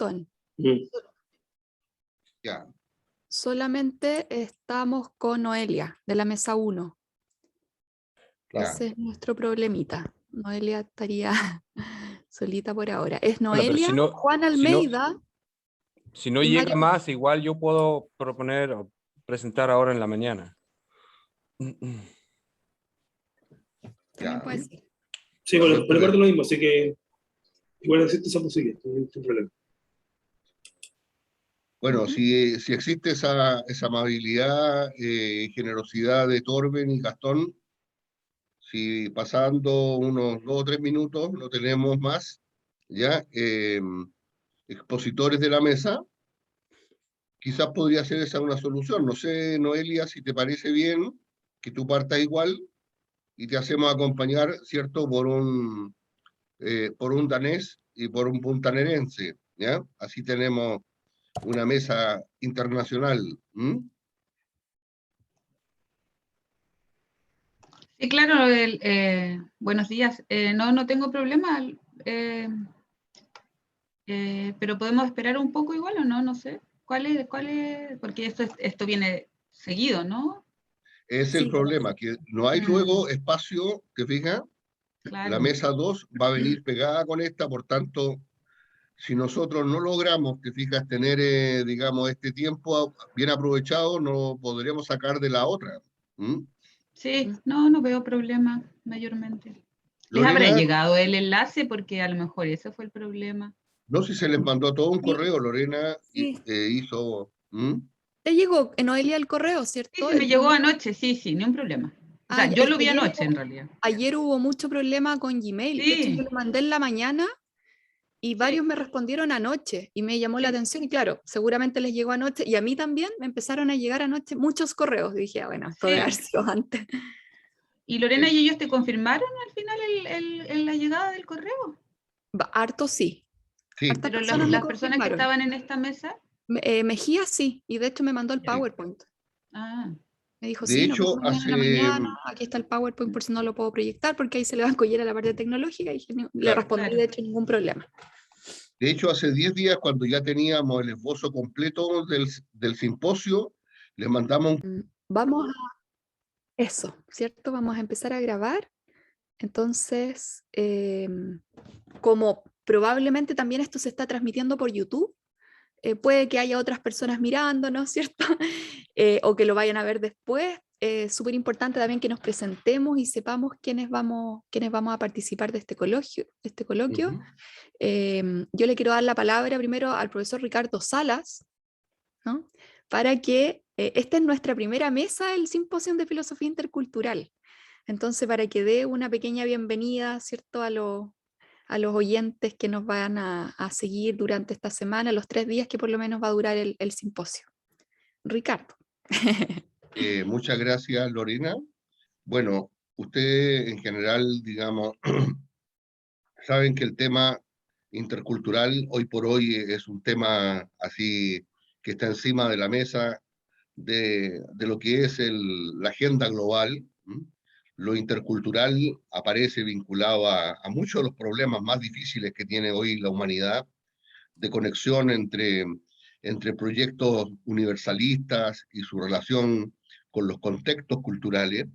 Gastón. Ya. Solamente estamos con Noelia, de la mesa 1. Claro. Ese es nuestro problemita. Noelia estaría solita por ahora. Es Bueno, pero Noelia, si no, Juan Almeida. si no y llega Mario... más, igual yo puedo proponer o presentar ahora en la mañana. También puede ser. Sí, bueno, por parte lo mismo, así que igual existe esa posibilidad, sin problema. Bueno, si existe esa amabilidad y generosidad de Torben y Gastón, si pasando unos 2 o 3 minutos no tenemos más, ya, expositores de la mesa, quizás podría ser esa una solución. No sé, Noelia, si te parece bien que tú partas igual y te hacemos acompañar, ¿cierto?, por un danés y por un puntanerense, ¿ya? Así tenemos una mesa internacional. Sí, claro, buenos días. No tengo problema, pero podemos esperar un poco igual o no, no sé. ¿Cuál es? Porque esto viene seguido, ¿no? Es el problema, que no hay luego espacio, ¿te fijas? Claro. La mesa 2 va a venir pegada con esta, por tanto, si nosotros no logramos, te fijas, tener, digamos, este tiempo bien aprovechado, no podríamos sacar de la otra. Sí, no veo problema mayormente. ¿Les habrá Lorena, llegado el enlace? Porque a lo mejor ese fue el problema. no sé si se les mandó todo un correo, Lorena Sí. hizo... Te llegó, Noelia, el correo, ¿cierto? Sí, me llegó anoche, sí, ni un problema. O sea, yo lo vi anoche en realidad. Ayer hubo mucho problema con Gmail. Sí. De hecho, yo lo mandé en la mañana y varios me respondieron anoche y me llamó la atención. Y claro, seguramente les llegó anoche. Y a mí también me empezaron a llegar anoche muchos correos. Y dije, bueno, esto debe haber sido antes. ¿Y Lorena y ellos te confirmaron al final la llegada del correo? Harto sí. Sí. Pero las personas que estaban en esta mesa. Mejía sí, y de hecho me mandó el PowerPoint. Me dijo, de sí, hecho, nos vemos mañana en la mañana, aquí está el PowerPoint por si no lo puedo proyectar, porque ahí se le va a encollar a la parte tecnológica, y le respondí, de hecho, ningún problema. De hecho, hace 10 días, cuando ya teníamos el esbozo completo del simposio, les mandamos un... Vamos a eso, ¿cierto? Vamos a empezar a grabar. Entonces, como probablemente también esto se está transmitiendo por YouTube, puede que haya otras personas mirándonos, ¿cierto? O que lo vayan a ver después. Súper importante también que nos presentemos y sepamos quiénes vamos a participar de este coloquio. Yo le quiero dar la palabra primero al profesor Ricardo Salas, ¿no? Para que esta es nuestra primera mesa del Simposio de Filosofía Intercultural. Entonces, para que dé una pequeña bienvenida, ¿cierto?, a los oyentes que nos van a seguir durante esta semana, los 3 días que por lo menos va a durar el simposio. Ricardo. Muchas gracias, Lorena. Bueno, ustedes en general, digamos, saben que el tema intercultural hoy por hoy es un tema así que está encima de la mesa de lo que es la agenda global. Lo intercultural aparece vinculado a muchos de los problemas más difíciles que tiene hoy la humanidad, de conexión entre proyectos universalistas y su relación con los contextos culturales.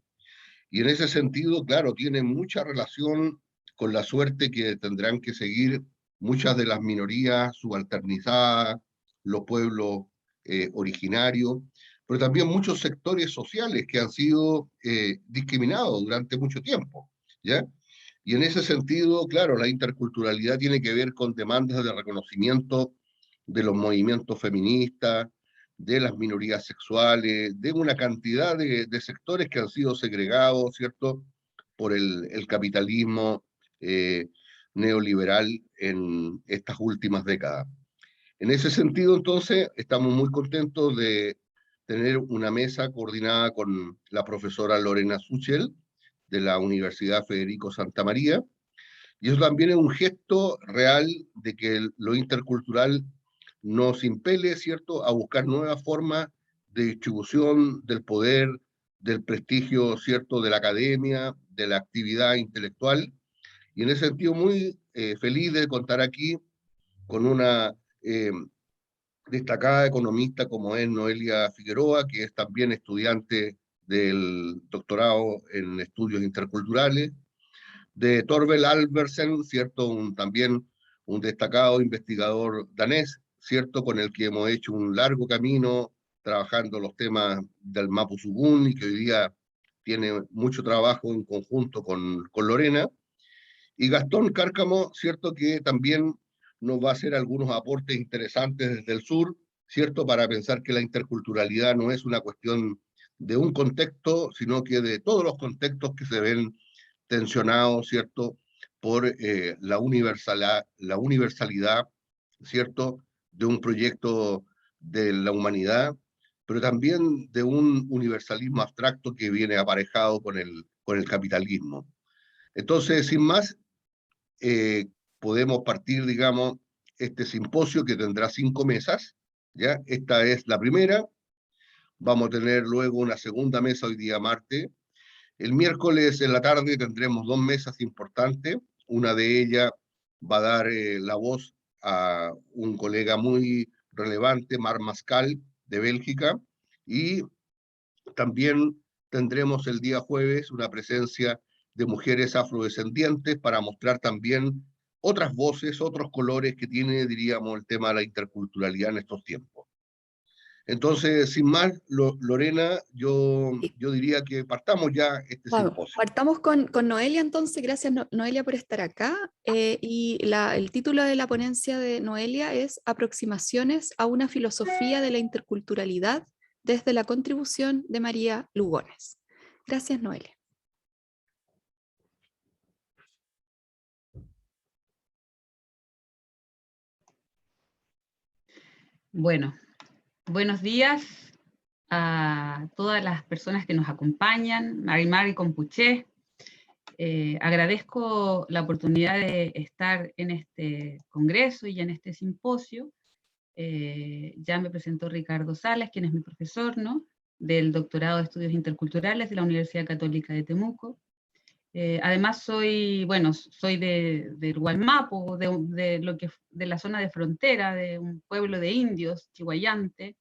Y en ese sentido, claro, tiene mucha relación con la suerte que tendrán que seguir muchas de las minorías subalternizadas, los pueblos originarios, pero también muchos sectores sociales que han sido discriminados durante mucho tiempo, ¿ya? Y en ese sentido, claro, la interculturalidad tiene que ver con demandas de reconocimiento de los movimientos feministas, de las minorías sexuales, de una cantidad de sectores que han sido segregados, ¿cierto?, por el capitalismo neoliberal en estas últimas décadas. En ese sentido, entonces, estamos muy contentos de tener una mesa coordinada con la profesora Lorena Suchel, de la Universidad Federico Santa María, y eso también es un gesto real de que lo intercultural nos impele, ¿cierto?, a buscar nuevas formas de distribución del poder, del prestigio, ¿cierto?, de la academia, de la actividad intelectual, y en ese sentido muy feliz de contar aquí con una destacada economista como es Noelia Figueroa, que es también estudiante del doctorado en estudios interculturales, de Torvald Albersen, ¿cierto? También un destacado investigador danés, ¿cierto? Con el que hemos hecho un largo camino trabajando los temas del Mapudungun y que hoy día tiene mucho trabajo en conjunto con Lorena. Y Gastón Cárcamo, ¿cierto? Que también nos va a hacer algunos aportes interesantes desde el sur, ¿cierto? Para pensar que la interculturalidad no es una cuestión de un contexto, sino que de todos los contextos que se ven tensionados, ¿cierto? Por la universalidad, ¿cierto? De un proyecto de la humanidad, pero también de un universalismo abstracto que viene aparejado con el capitalismo. Entonces, sin más, podemos partir, digamos, este simposio que tendrá 5 mesas, ¿ya? Esta es la primera, vamos a tener luego una segunda mesa hoy día martes. El miércoles en la tarde tendremos 2 mesas importantes, una de ellas va a dar la voz a un colega muy relevante, Marc Mascal, de Bélgica, y también tendremos el día jueves una presencia de mujeres afrodescendientes para mostrar también otras voces, otros colores que tiene, diríamos, el tema de la interculturalidad en estos tiempos. Entonces, sin más, Lorena, yo diría que partamos ya este Claro, simposio. partamos con Noelia entonces, gracias Noelia por estar acá. Y el título de la ponencia de Noelia es Aproximaciones a una filosofía de la interculturalidad desde la contribución de María Lugones. Gracias, Noelia. Bueno, buenos días a todas las personas que nos acompañan, Mari Compuché. Agradezco la oportunidad de estar en este congreso y en este simposio. Ya me presentó Ricardo Salas, quien es mi profesor, ¿no? Del doctorado de Estudios Interculturales de la Universidad Católica de Temuco. Además soy del Gualmapu, de la zona de frontera, de un pueblo de indios, Chihuayante.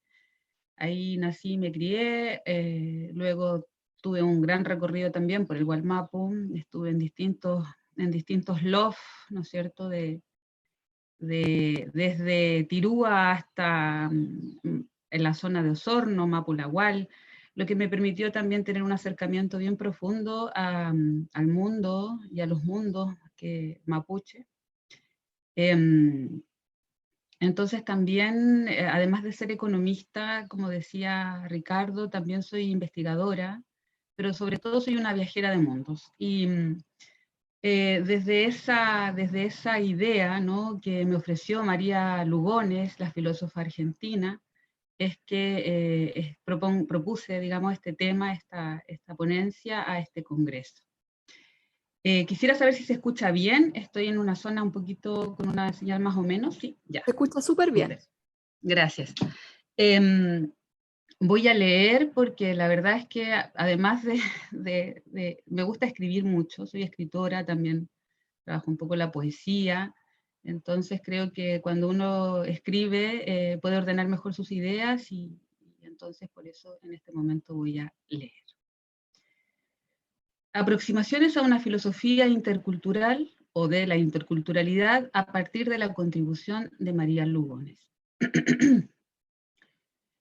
Ahí nací y me crié, luego tuve un gran recorrido también por el Gualmapu, estuve en distintos LOF, ¿no es cierto?, desde Tirúa hasta en la zona de Osorno, Mapulahual, lo que me permitió también tener un acercamiento bien profundo al mundo y a los mundos mapuche. Entonces también, además de ser economista, como decía Ricardo, también soy investigadora, pero sobre todo soy una viajera de mundos. Y desde esa idea, ¿no?, que me ofreció María Lugones, la filósofa argentina, es que propuse, digamos, este tema, esta ponencia a este congreso. Quisiera saber si se escucha bien. Estoy en una zona un poquito con una señal más o menos. Sí, ya. Se escucha súper bien. Gracias. Voy a leer porque la verdad es que además me gusta escribir mucho, soy escritora, también trabajo un poco la poesía, entonces creo que cuando uno escribe puede ordenar mejor sus ideas y entonces por eso en este momento voy a leer. Aproximaciones a una filosofía intercultural o de la interculturalidad a partir de la contribución de María Lugones.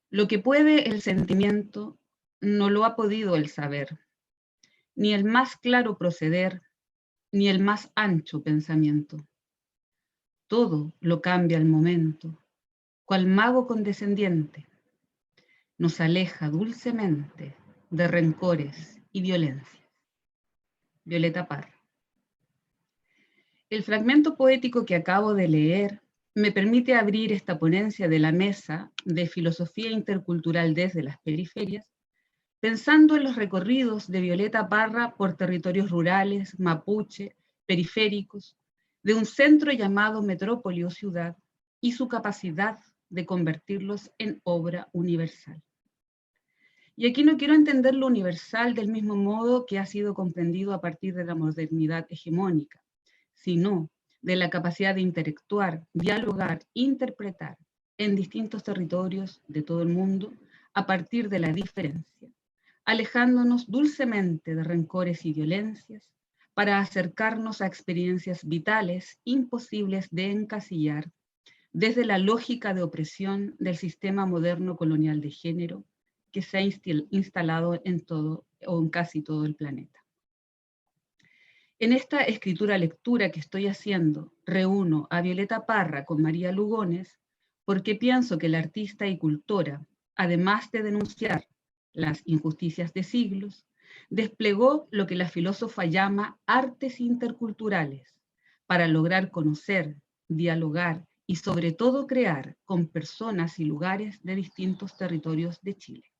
Lo que puede el sentimiento no lo ha podido el saber, ni el más claro proceder, ni el más ancho pensamiento. Todo lo cambia al momento, cual mago condescendiente, nos aleja dulcemente de rencores y violencias. Violeta Parra. El fragmento poético que acabo de leer me permite abrir esta ponencia de la mesa de filosofía intercultural desde las periferias, pensando en los recorridos de Violeta Parra por territorios rurales, mapuche, periféricos, de un centro llamado metrópoli o ciudad, y su capacidad de convertirlos en obra universal. Y aquí no quiero entender lo universal del mismo modo que ha sido comprendido a partir de la modernidad hegemónica, sino de la capacidad de interactuar, dialogar, interpretar en distintos territorios de todo el mundo a partir de la diferencia, alejándonos dulcemente de rencores y violencias para acercarnos a experiencias vitales imposibles de encasillar desde la lógica de opresión del sistema moderno colonial de género que se ha instalado en todo o en casi todo el planeta. En esta escritura-lectura que estoy haciendo, reúno a Violeta Parra con María Lugones porque pienso que la artista y cultora, además de denunciar las injusticias de siglos, desplegó lo que la filósofa llama artes interculturales para lograr conocer, dialogar y sobre todo crear con personas y lugares de distintos territorios de Chile.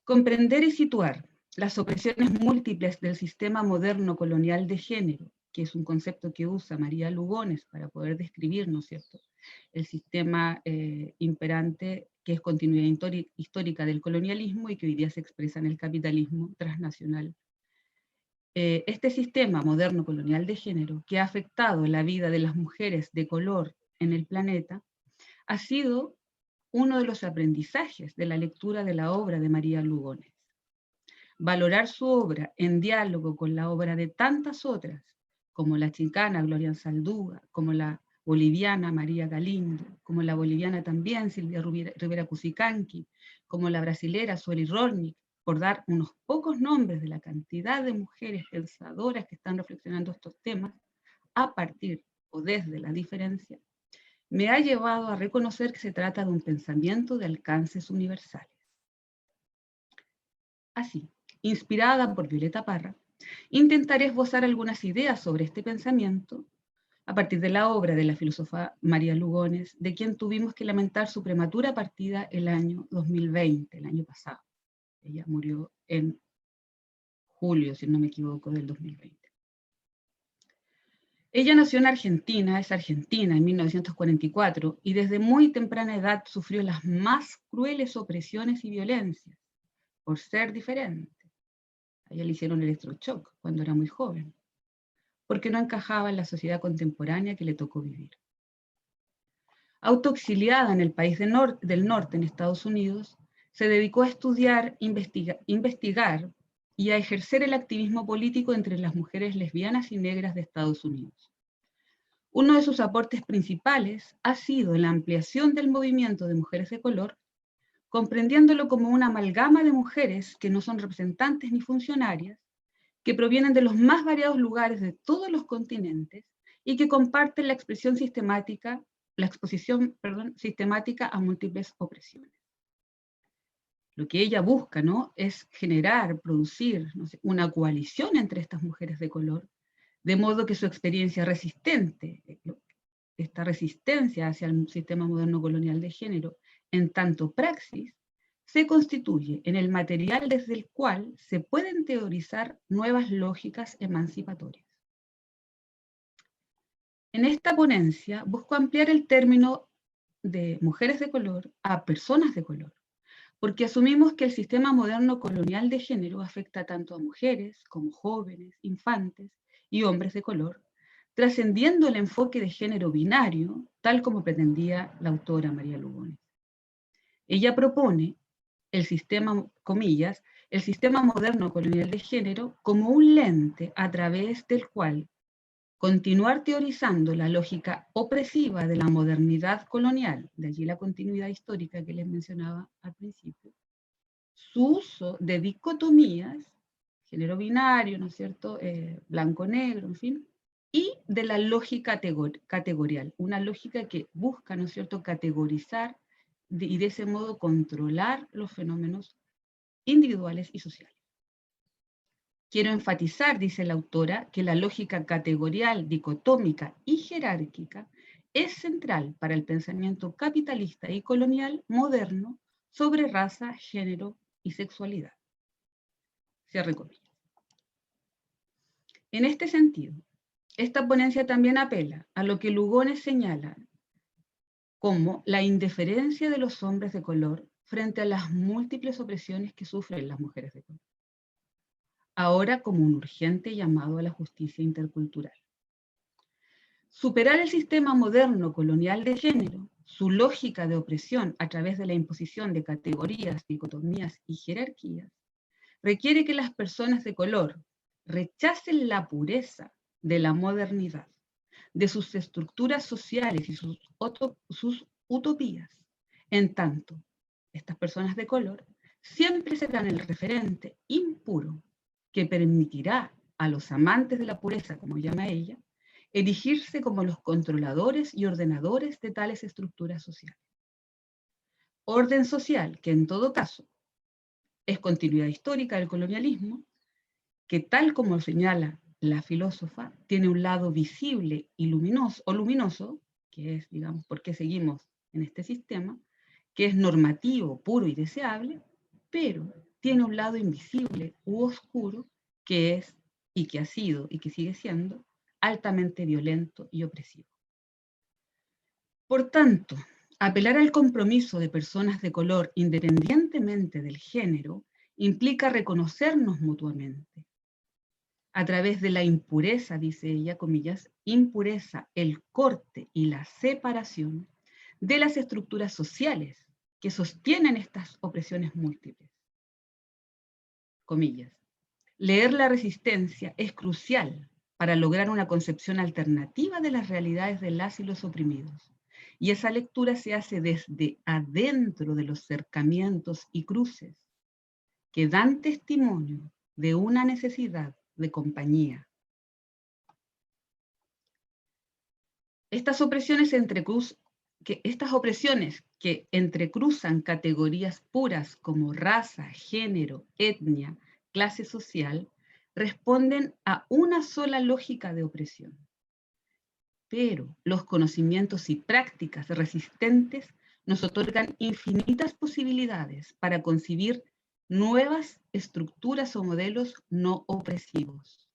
Comprender y situar las opresiones múltiples del sistema moderno colonial de género, que es un concepto que usa María Lugones para poder describir, ¿no es cierto?, el sistema imperante que es continuidad histórica del colonialismo y que hoy día se expresa en el capitalismo transnacional. Este sistema moderno colonial de género que ha afectado la vida de las mujeres de color en el planeta ha sido uno de los aprendizajes de la lectura de la obra de María Lugones. Valorar su obra en diálogo con la obra de tantas otras, como la chicana Gloria Anzaldúa, como la boliviana María Galindo, como la boliviana también Silvia Rivera Cusicanqui, como la brasilera Sueli Rolnik, por dar unos pocos nombres de la cantidad de mujeres pensadoras que están reflexionando estos temas, a partir o desde la diferencia, me ha llevado a reconocer que se trata de un pensamiento de alcances universales. Así, inspirada por Violeta Parra, intentaré esbozar algunas ideas sobre este pensamiento a partir de la obra de la filósofa María Lugones, de quien tuvimos que lamentar su prematura partida el año 2020, el año pasado. Ella murió en julio, si no me equivoco, del 2020. Ella nació en Argentina, es argentina, en 1944, y desde muy temprana edad sufrió las más crueles opresiones y violencias por ser diferente. A ella le hicieron electroshock cuando era muy joven, porque no encajaba en la sociedad contemporánea que le tocó vivir. Autoexiliada en el país del norte, en Estados Unidos, se dedicó a estudiar, investigar y a ejercer el activismo político entre las mujeres lesbianas y negras de Estados Unidos. Uno de sus aportes principales ha sido la ampliación del movimiento de mujeres de color, comprendiéndolo como una amalgama de mujeres que no son representantes ni funcionarias, que provienen de los más variados lugares de todos los continentes y que comparten la exposición sistemática a múltiples opresiones. Lo que ella busca, ¿no?, es generar, producir, no sé, una coalición entre estas mujeres de color, de modo que su experiencia resistente, esta resistencia hacia el sistema moderno colonial de género, en tanto praxis, se constituye en el material desde el cual se pueden teorizar nuevas lógicas emancipatorias. En esta ponencia busco ampliar el término de mujeres de color a personas de color, porque asumimos que el sistema moderno colonial de género afecta tanto a mujeres como jóvenes, infantes y hombres de color, trascendiendo el enfoque de género binario, tal como pretendía la autora María Lugones. Ella propone el sistema, comillas, el sistema moderno colonial de género como un lente a través del cual continuar teorizando la lógica opresiva de la modernidad colonial, de allí la continuidad histórica que les mencionaba al principio, su uso de dicotomías, género binario, ¿no es cierto?, blanco-negro, en fin, y de la lógica categorial, una lógica que busca, ¿no es cierto?, categorizar y de ese modo controlar los fenómenos individuales y sociales. Quiero enfatizar, dice la autora, que la lógica categorial, dicotómica y jerárquica es central para el pensamiento capitalista y colonial moderno sobre raza, género y sexualidad. Cierre comillas. En este sentido, esta ponencia también apela a lo que Lugones señala como la indiferencia de los hombres de color frente a las múltiples opresiones que sufren las mujeres de color, ahora como un urgente llamado a la justicia intercultural. Superar el sistema moderno colonial de género, su lógica de opresión a través de la imposición de categorías, dicotomías y jerarquías, requiere que las personas de color rechacen la pureza de la modernidad, de sus estructuras sociales y sus utopías. En tanto, estas personas de color siempre serán el referente impuro que permitirá a los amantes de la pureza, como llama ella, erigirse como los controladores y ordenadores de tales estructuras sociales. Orden social que en todo caso es continuidad histórica del colonialismo, que tal como señala la filósofa, tiene un lado visible y luminoso, que es, digamos, por qué seguimos en este sistema, que es normativo, puro y deseable, pero tiene un lado invisible u oscuro, que es, y que ha sido, y que sigue siendo, altamente violento y opresivo. Por tanto, apelar al compromiso de personas de color independientemente del género implica reconocernos mutuamente. A través de la impureza, dice ella, comillas, impureza, el corte y la separación de las estructuras sociales que sostienen estas opresiones múltiples. Comillas. Leer la resistencia es crucial para lograr una concepción alternativa de las realidades de las y los oprimidos. Y esa lectura se hace desde adentro de los cercamientos y cruces que dan testimonio de una necesidad de compañía. Estas opresiones que entrecruzan categorías puras como raza, género, etnia, clase social, responden a una sola lógica de opresión. Pero los conocimientos y prácticas resistentes nos otorgan infinitas posibilidades para concebir nuevas estructuras o modelos no opresivos.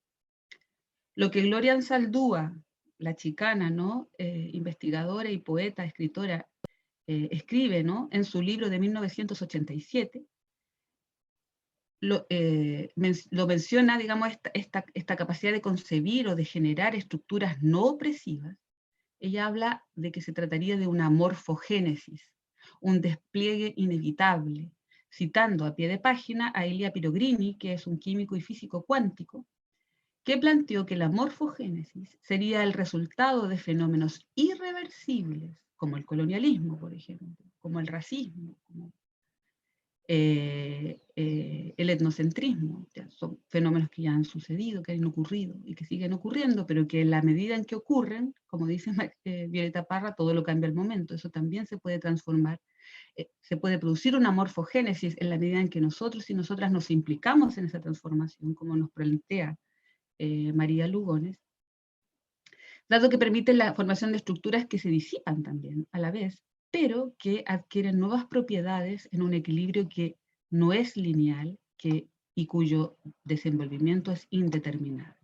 Lo que Gloria Anzaldúa, la chicana, ¿no? Investigadora y poeta, escritora, escribe, ¿no? En su libro de 1987, lo menciona, digamos, esta capacidad de concebir o de generar estructuras no opresivas. Ella habla de que se trataría de una morfogénesis, un despliegue inevitable, citando a pie de página a Elia Pirogrini, que es un químico y físico cuántico, que planteó que la morfogénesis sería el resultado de fenómenos irreversibles, como el colonialismo, por ejemplo, como el racismo, como el etnocentrismo. Ya son fenómenos que ya han sucedido, que han ocurrido y que siguen ocurriendo, pero que en la medida en que ocurren, como dice Violeta Parra, todo lo cambia al momento. Eso también se puede transformar. Se puede producir una morfogénesis en la medida en que nosotros y nosotras nos implicamos en esa transformación, como nos plantea María Lugones, dado que permite la formación de estructuras que se disipan también a la vez, pero que adquieren nuevas propiedades en un equilibrio que no es lineal y cuyo desenvolvimiento es indeterminado.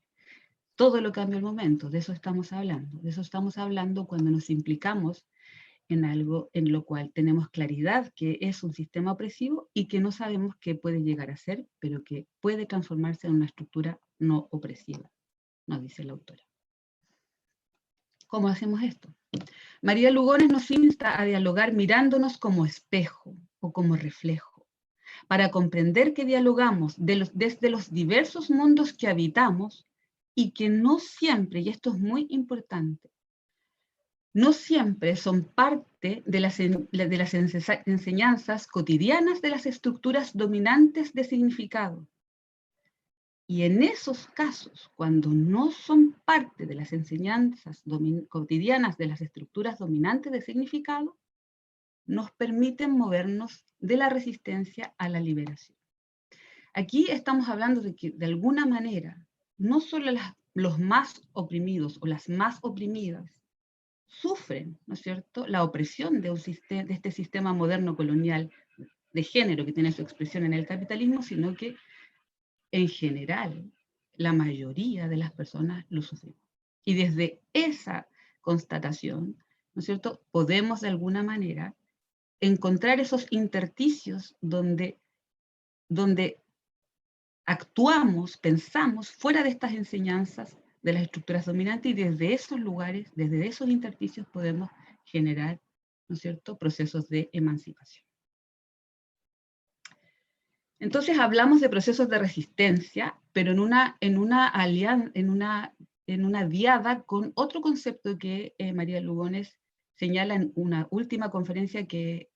Todo lo cambia al momento, de eso estamos hablando. De eso estamos hablando cuando nos implicamos en algo en lo cual tenemos claridad que es un sistema opresivo y que no sabemos qué puede llegar a ser, pero que puede transformarse en una estructura no opresiva, nos dice la autora. ¿Cómo hacemos esto? María Lugones nos insta a dialogar mirándonos como espejo o como reflejo, para comprender que dialogamos desde los diversos mundos que habitamos y que no siempre, y esto es muy importante, no siempre son parte de las enseñanzas cotidianas de las estructuras dominantes de significado. Y en esos casos, cuando no son parte de las enseñanzas cotidianas de las estructuras dominantes de significado, nos permiten movernos de la resistencia a la liberación. Aquí estamos hablando de que, de alguna manera, no solo los más oprimidos o las más oprimidas sufren, ¿no es cierto?, la opresión de este sistema moderno colonial de género que tiene su expresión en el capitalismo, sino que en general, la mayoría de las personas lo sufrimos. Y desde esa constatación, ¿no es cierto?, podemos de alguna manera encontrar esos intersticios donde actuamos, pensamos fuera de estas enseñanzas de las estructuras dominantes, y desde esos lugares, desde esos intersticios podemos generar, ¿no es cierto?, procesos de emancipación. Entonces hablamos de procesos de resistencia, pero en una diada con otro concepto que María Lugones señala en una última conferencia que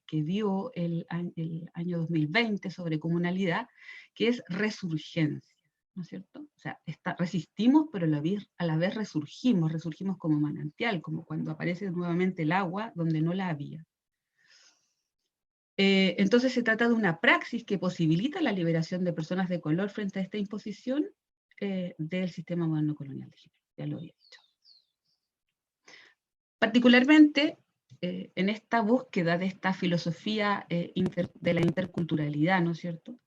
dio el año 2020 sobre comunalidad, que es resurgencia, ¿no es cierto? O sea, resistimos, pero a la vez resurgimos como manantial, como cuando aparece nuevamente el agua donde no la había. Entonces se trata de una praxis que posibilita la liberación de personas de color frente a esta imposición del sistema moderno colonial de género, ya lo había dicho. Particularmente en esta búsqueda de esta filosofía de la interculturalidad, ¿no es cierto?,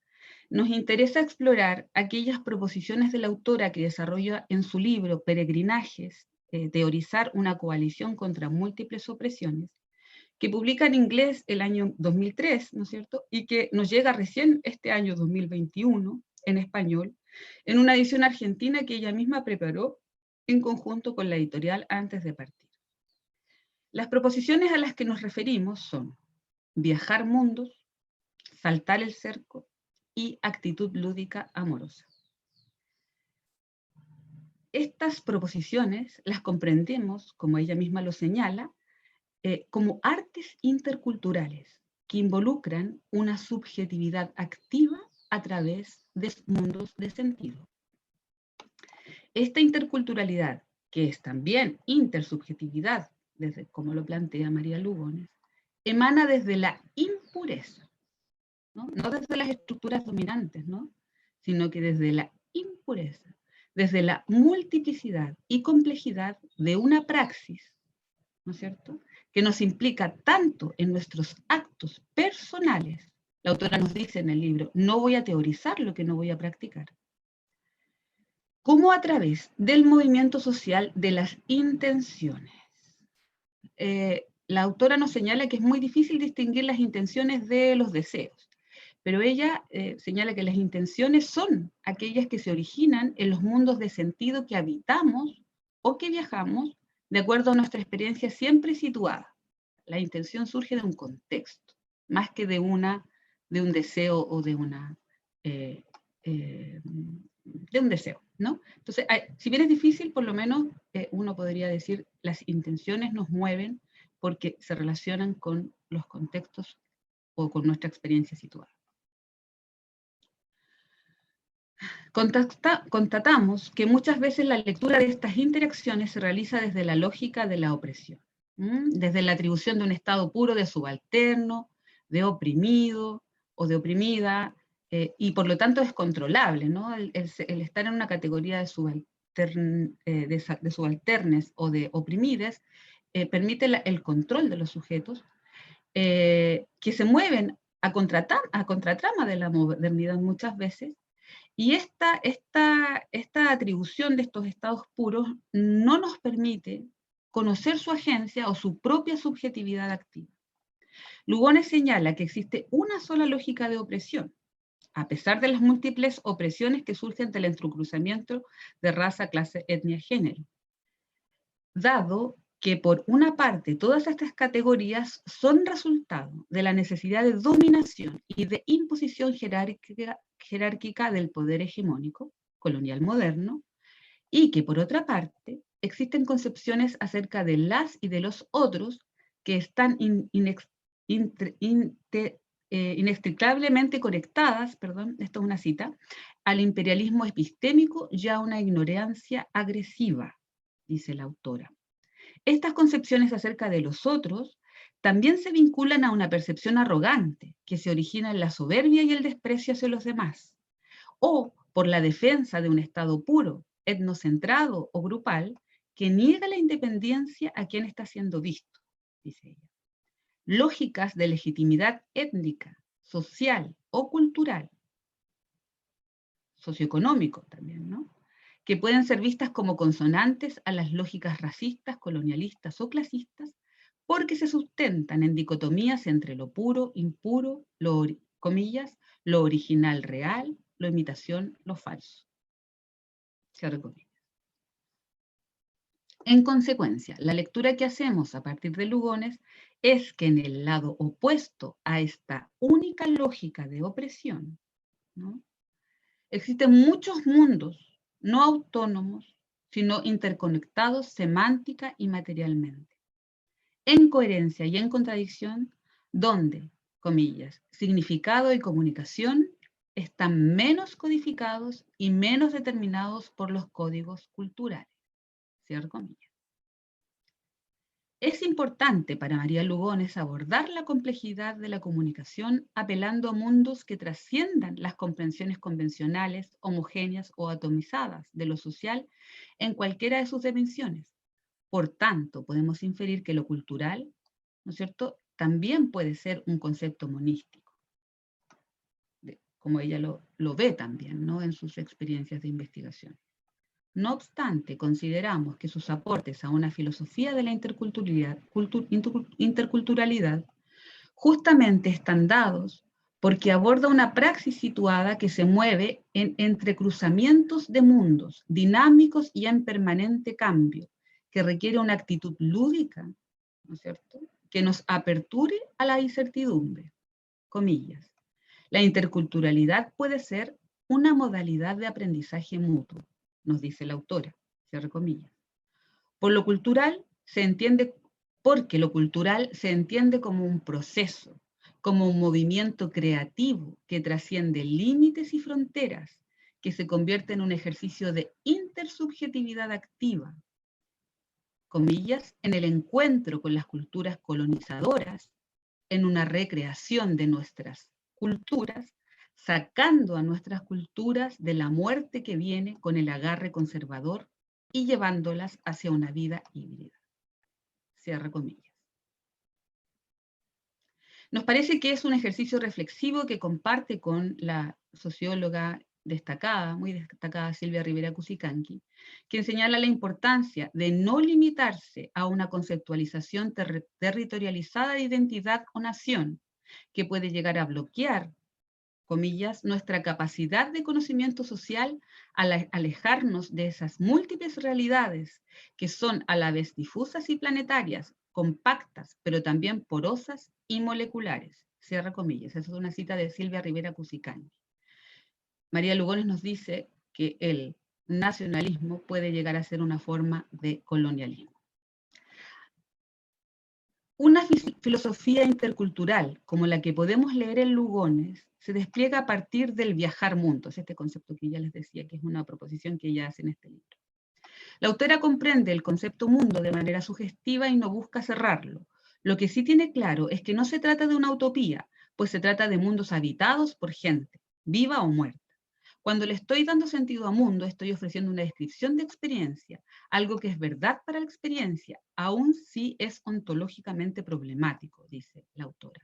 nos interesa explorar aquellas proposiciones de la autora que desarrolla en su libro Peregrinajes, teorizar una coalición contra múltiples opresiones, que publica en inglés el año 2003, ¿no es cierto?, y que nos llega recién este año 2021 en español, en una edición argentina que ella misma preparó en conjunto con la editorial antes de partir. Las proposiciones a las que nos referimos son viajar mundos, saltar el cerco y actitud lúdica amorosa. Estas proposiciones las comprendemos, como ella misma lo señala, como artes interculturales que involucran una subjetividad activa a través de mundos de sentido. Esta interculturalidad, que es también intersubjetividad, desde como lo plantea María Lugones, emana desde la impureza, ¿no? No desde las estructuras dominantes, ¿no?, sino que desde la impureza, desde la multiplicidad y complejidad de una praxis, ¿no es cierto?, que nos implica tanto en nuestros actos personales. La autora nos dice en el libro, no voy a teorizar lo que no voy a practicar, como a través del movimiento social de las intenciones. La autora nos señala que es muy difícil distinguir las intenciones de los deseos, pero ella señala que las intenciones son aquellas que se originan en los mundos de sentido que habitamos o que viajamos de acuerdo a nuestra experiencia siempre situada. La intención surge de un contexto, más que de un deseo o de un deseo, ¿no? Entonces, si bien es difícil, por lo menos uno podría decir las intenciones nos mueven porque se relacionan con los contextos o con nuestra experiencia situada. Constatamos que muchas veces la lectura de estas interacciones se realiza desde la lógica de la opresión, desde la atribución de un estado puro de subalterno, de oprimido o de oprimida, y por lo tanto es controlable, ¿no? El estar en una categoría de subalternes o de oprimides permite el control de los sujetos que se mueven a contratrama de la modernidad muchas veces. Y esta atribución de estos estados puros no nos permite conocer su agencia o su propia subjetividad activa. Lugones señala que existe una sola lógica de opresión, a pesar de las múltiples opresiones que surgen del entrecruzamiento de raza, clase, etnia, género. Dado que por una parte todas estas categorías son resultado de la necesidad de dominación y de imposición jerárquica del poder hegemónico, colonial moderno, y que por otra parte existen concepciones acerca de las y de los otros que están inextricablemente conectadas, esto es una cita, al imperialismo epistémico y a una ignorancia agresiva, dice la autora. Estas concepciones acerca de los otros también se vinculan a una percepción arrogante que se origina en la soberbia y el desprecio hacia los demás, o por la defensa de un estado puro, etnocentrado o grupal, que niega la independencia a quien está siendo visto, dice ella. Lógicas de legitimidad étnica, social o cultural, socioeconómico también, ¿no?, que pueden ser vistas como consonantes a las lógicas racistas, colonialistas o clasistas, porque se sustentan en dicotomías entre lo puro, impuro, lo original real, lo imitación, lo falso. Cierro comillas. En consecuencia, la lectura que hacemos a partir de Lugones es que en el lado opuesto a esta única lógica de opresión, ¿no?, existen muchos mundos no autónomos, sino interconectados semántica y materialmente, en coherencia y en contradicción, donde, comillas, significado y comunicación están menos codificados y menos determinados por los códigos culturales, cierro comillas. Es importante para María Lugones abordar la complejidad de la comunicación apelando a mundos que trasciendan las comprensiones convencionales, homogéneas o atomizadas de lo social en cualquiera de sus dimensiones. Por tanto, podemos inferir que lo cultural, ¿no es cierto?, también puede ser un concepto monístico, como ella lo ve también, ¿no?, en sus experiencias de investigación. No obstante, consideramos que sus aportes a una filosofía de la interculturalidad justamente están dados porque aborda una praxis situada que se mueve en entrecruzamientos de mundos dinámicos y en permanente cambio, que requiere una actitud lúdica, ¿no es cierto?, que nos aperture a la incertidumbre. Comillas. La interculturalidad puede ser una modalidad de aprendizaje mutuo, nos dice la autora, cierre comillas. Porque lo cultural se entiende como un proceso, como un movimiento creativo que trasciende límites y fronteras, que se convierte en un ejercicio de intersubjetividad activa, comillas, en el encuentro con las culturas colonizadoras, en una recreación de nuestras culturas, sacando a nuestras culturas de la muerte que viene con el agarre conservador y llevándolas hacia una vida híbrida. Cierra comillas. Nos parece que es un ejercicio reflexivo que comparte con la socióloga destacada, muy destacada, Silvia Rivera Cusicanqui, quien señala la importancia de no limitarse a una conceptualización territorializada de identidad o nación, que puede llegar a bloquear, comillas, nuestra capacidad de conocimiento social al alejarnos de esas múltiples realidades que son a la vez difusas y planetarias, compactas, pero también porosas y moleculares. Cierra comillas. Esa es una cita de Silvia Rivera Cusicanqui. María Lugones nos dice que el nacionalismo puede llegar a ser una forma de colonialismo. Una filosofía intercultural como la que podemos leer en Lugones se despliega a partir del viajar mundos, este concepto que ya les decía, que es una proposición que ella hace en este libro. La autora comprende el concepto mundo de manera sugestiva y no busca cerrarlo. Lo que sí tiene claro es que no se trata de una utopía, pues se trata de mundos habitados por gente, viva o muerta. Cuando le estoy dando sentido a mundo, estoy ofreciendo una descripción de experiencia, algo que es verdad para la experiencia, aun si es ontológicamente problemático, dice la autora.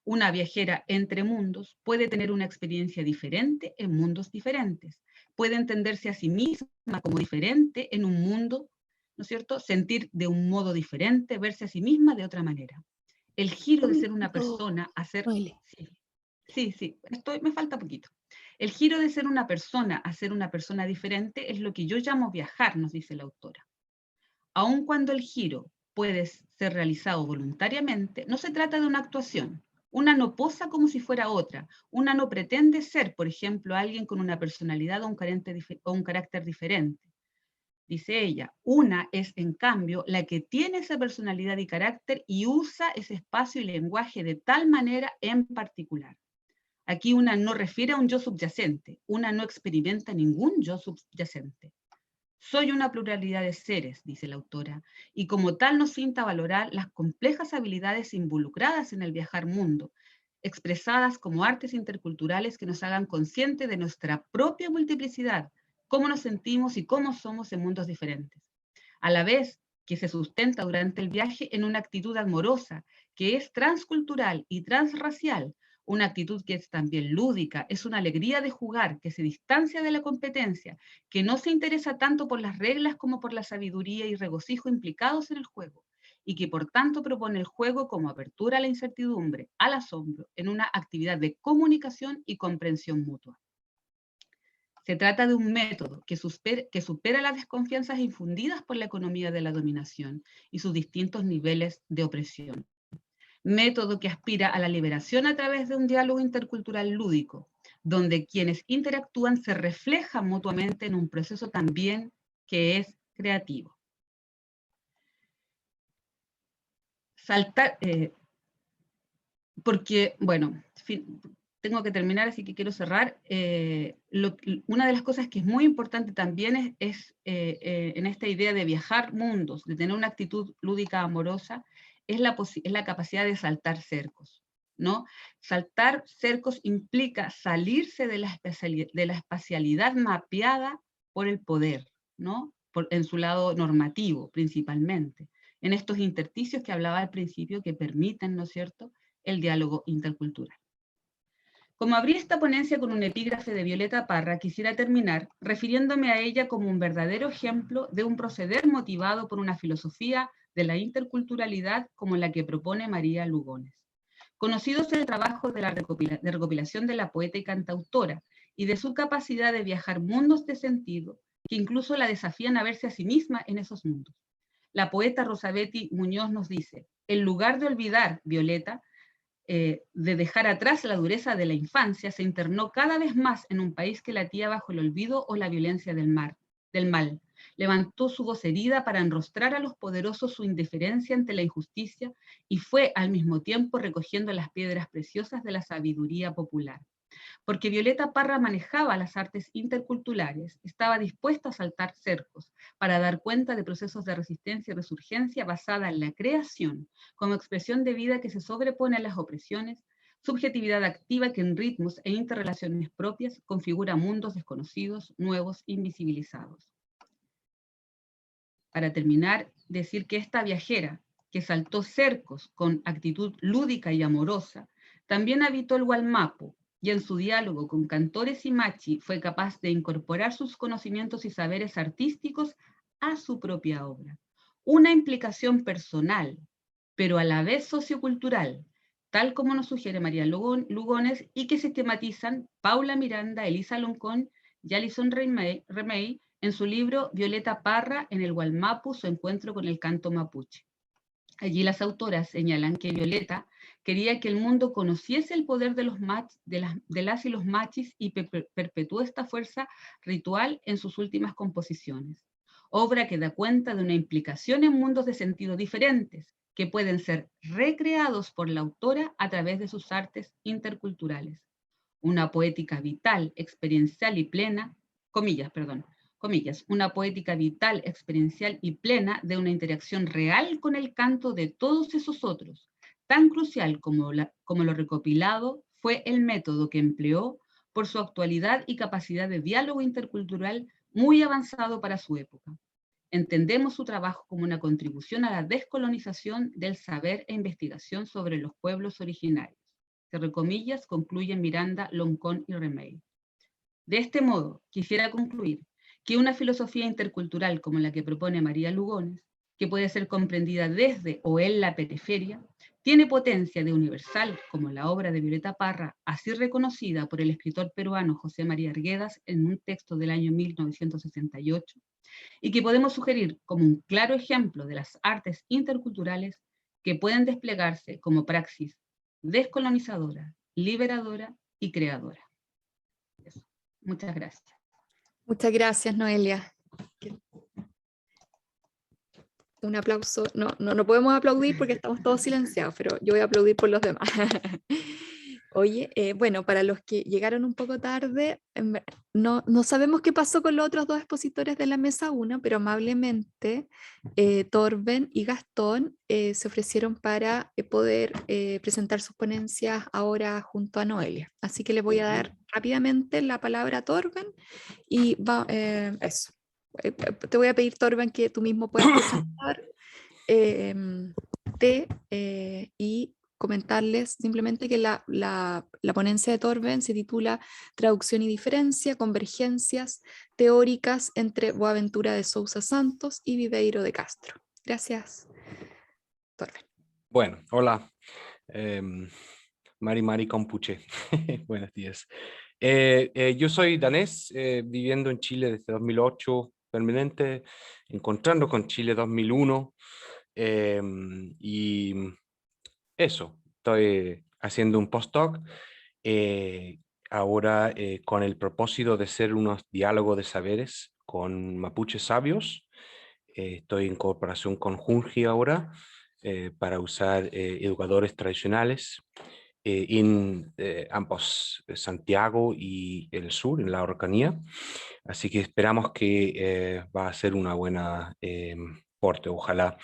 Una viajera entre mundos puede tener una experiencia diferente en mundos diferentes, puede entenderse a sí misma como diferente en un mundo, ¿no es cierto?, sentir de un modo diferente, verse a sí misma de otra manera. El giro de ser una persona a ser... Sí, me falta poquito. El giro de ser una persona a ser una persona diferente es lo que yo llamo viajar, nos dice la autora. Aun cuando el giro puede ser realizado voluntariamente, no se trata de una actuación. Una no posa como si fuera otra. Una no pretende ser, por ejemplo, alguien con una personalidad o un carácter diferente. Dice ella, una es en cambio la que tiene esa personalidad y carácter y usa ese espacio y lenguaje de tal manera en particular. Aquí una no refiere a un yo subyacente, una no experimenta ningún yo subyacente. Soy una pluralidad de seres, dice la autora, y como tal nos sienta valorar las complejas habilidades involucradas en el viajar mundo, expresadas como artes interculturales que nos hagan conscientes de nuestra propia multiplicidad, cómo nos sentimos y cómo somos en mundos diferentes. A la vez que se sustenta durante el viaje en una actitud amorosa, que es transcultural y transracial, una actitud que es también lúdica, es una alegría de jugar, que se distancia de la competencia, que no se interesa tanto por las reglas como por la sabiduría y regocijo implicados en el juego, y que por tanto propone el juego como apertura a la incertidumbre, al asombro, en una actividad de comunicación y comprensión mutua. Se trata de un método que supera las desconfianzas infundidas por la economía de la dominación y sus distintos niveles de opresión. Método que aspira a la liberación a través de un diálogo intercultural lúdico, donde quienes interactúan se reflejan mutuamente en un proceso también que es creativo. Porque, bueno, tengo que terminar, así que quiero cerrar. Una de las cosas que es muy importante también es en esta idea de viajar mundos, de tener una actitud lúdica amorosa, es la capacidad de saltar cercos, ¿no? Saltar cercos implica salirse de la espacialidad mapeada por el poder, ¿no? En su lado normativo, principalmente, en estos intersticios que hablaba al principio que permiten, ¿no es cierto?, el diálogo intercultural. Como abrí esta ponencia con un epígrafe de Violeta Parra, quisiera terminar refiriéndome a ella como un verdadero ejemplo de un proceder motivado por una filosofía de la interculturalidad como la que propone María Lugones. Conocidos el trabajo de recopilación de la poeta y cantautora y de su capacidad de viajar mundos de sentido que incluso la desafían a verse a sí misma en esos mundos. La poeta Rosabetti Muñoz nos dice: en lugar de olvidar, Violeta, de dejar atrás la dureza de la infancia, se internó cada vez más en un país que latía bajo el olvido o la violencia del mal. Levantó su voz herida para enrostrar a los poderosos su indiferencia ante la injusticia y fue al mismo tiempo recogiendo las piedras preciosas de la sabiduría popular. Porque Violeta Parra manejaba las artes interculturales, estaba dispuesta a saltar cercos para dar cuenta de procesos de resistencia y resurgencia basada en la creación como expresión de vida que se sobrepone a las opresiones, subjetividad activa que en ritmos e interrelaciones propias configura mundos desconocidos, nuevos, invisibilizados. Para terminar, decir que esta viajera que saltó cercos con actitud lúdica y amorosa, también habitó el Wallmapu, y en su diálogo con cantores y machi fue capaz de incorporar sus conocimientos y saberes artísticos a su propia obra. Una implicación personal, pero a la vez sociocultural, tal como nos sugiere María Lugones, y que sistematizan Paula Miranda, Elisa Loncón y Alison Remey en su libro Violeta Parra en el Wallmapu, su encuentro con el canto mapuche. Allí las autoras señalan que Violeta quería que el mundo conociese el poder de las y los machis y perpetuó esta fuerza ritual en sus últimas composiciones. Obra que da cuenta de una implicación en mundos de sentido diferentes, que pueden ser recreados por la autora a través de sus artes interculturales. Una poética vital, experiencial y plena, una poética vital, experiencial y plena de una interacción real con el canto de todos esos otros. Tan crucial como lo recopilado fue el método que empleó por su actualidad y capacidad de diálogo intercultural muy avanzado para su época. Entendemos su trabajo como una contribución a la descolonización del saber e investigación sobre los pueblos originarios. Cierro comillas, concluyen Miranda, Loncón y Remey. De este modo, quisiera concluir que una filosofía intercultural como la que propone María Lugones, que puede ser comprendida desde o en la periferia, tiene potencia de universal, como la obra de Violeta Parra, así reconocida por el escritor peruano José María Arguedas en un texto del año 1968, y que podemos sugerir como un claro ejemplo de las artes interculturales que pueden desplegarse como praxis descolonizadora, liberadora y creadora. Eso. Muchas gracias. Muchas gracias, Noelia. Un aplauso. No podemos aplaudir porque estamos todos silenciados, pero yo voy a aplaudir por los demás. Oye, bueno, para los que llegaron un poco tarde, no sabemos qué pasó con los otros dos expositores de la mesa 1, pero amablemente Torben y Gastón se ofrecieron para poder presentar sus ponencias ahora junto a Noelia. Así que le voy a dar rápidamente la palabra a Torben y eso. Te voy a pedir, Torben, que tú mismo puedas presentar y comentarles simplemente que la ponencia de Torben se titula Traducción y diferencia, convergencias teóricas entre Boaventura de Sousa Santos y Viveiro de Castro. Gracias, Torben. Bueno, hola. Mari Compuche. Buenos días. Yo soy danés, viviendo en Chile desde 2008, permanente, encontrando con Chile 2001, y eso, estoy haciendo un postdoc, ahora con el propósito de hacer unos diálogos de saberes con mapuches sabios. Estoy en cooperación con Junji ahora, para usar educadores tradicionales en ambos, Santiago y el sur, en la Araucanía. Así que esperamos que va a ser una buena porte, ojalá.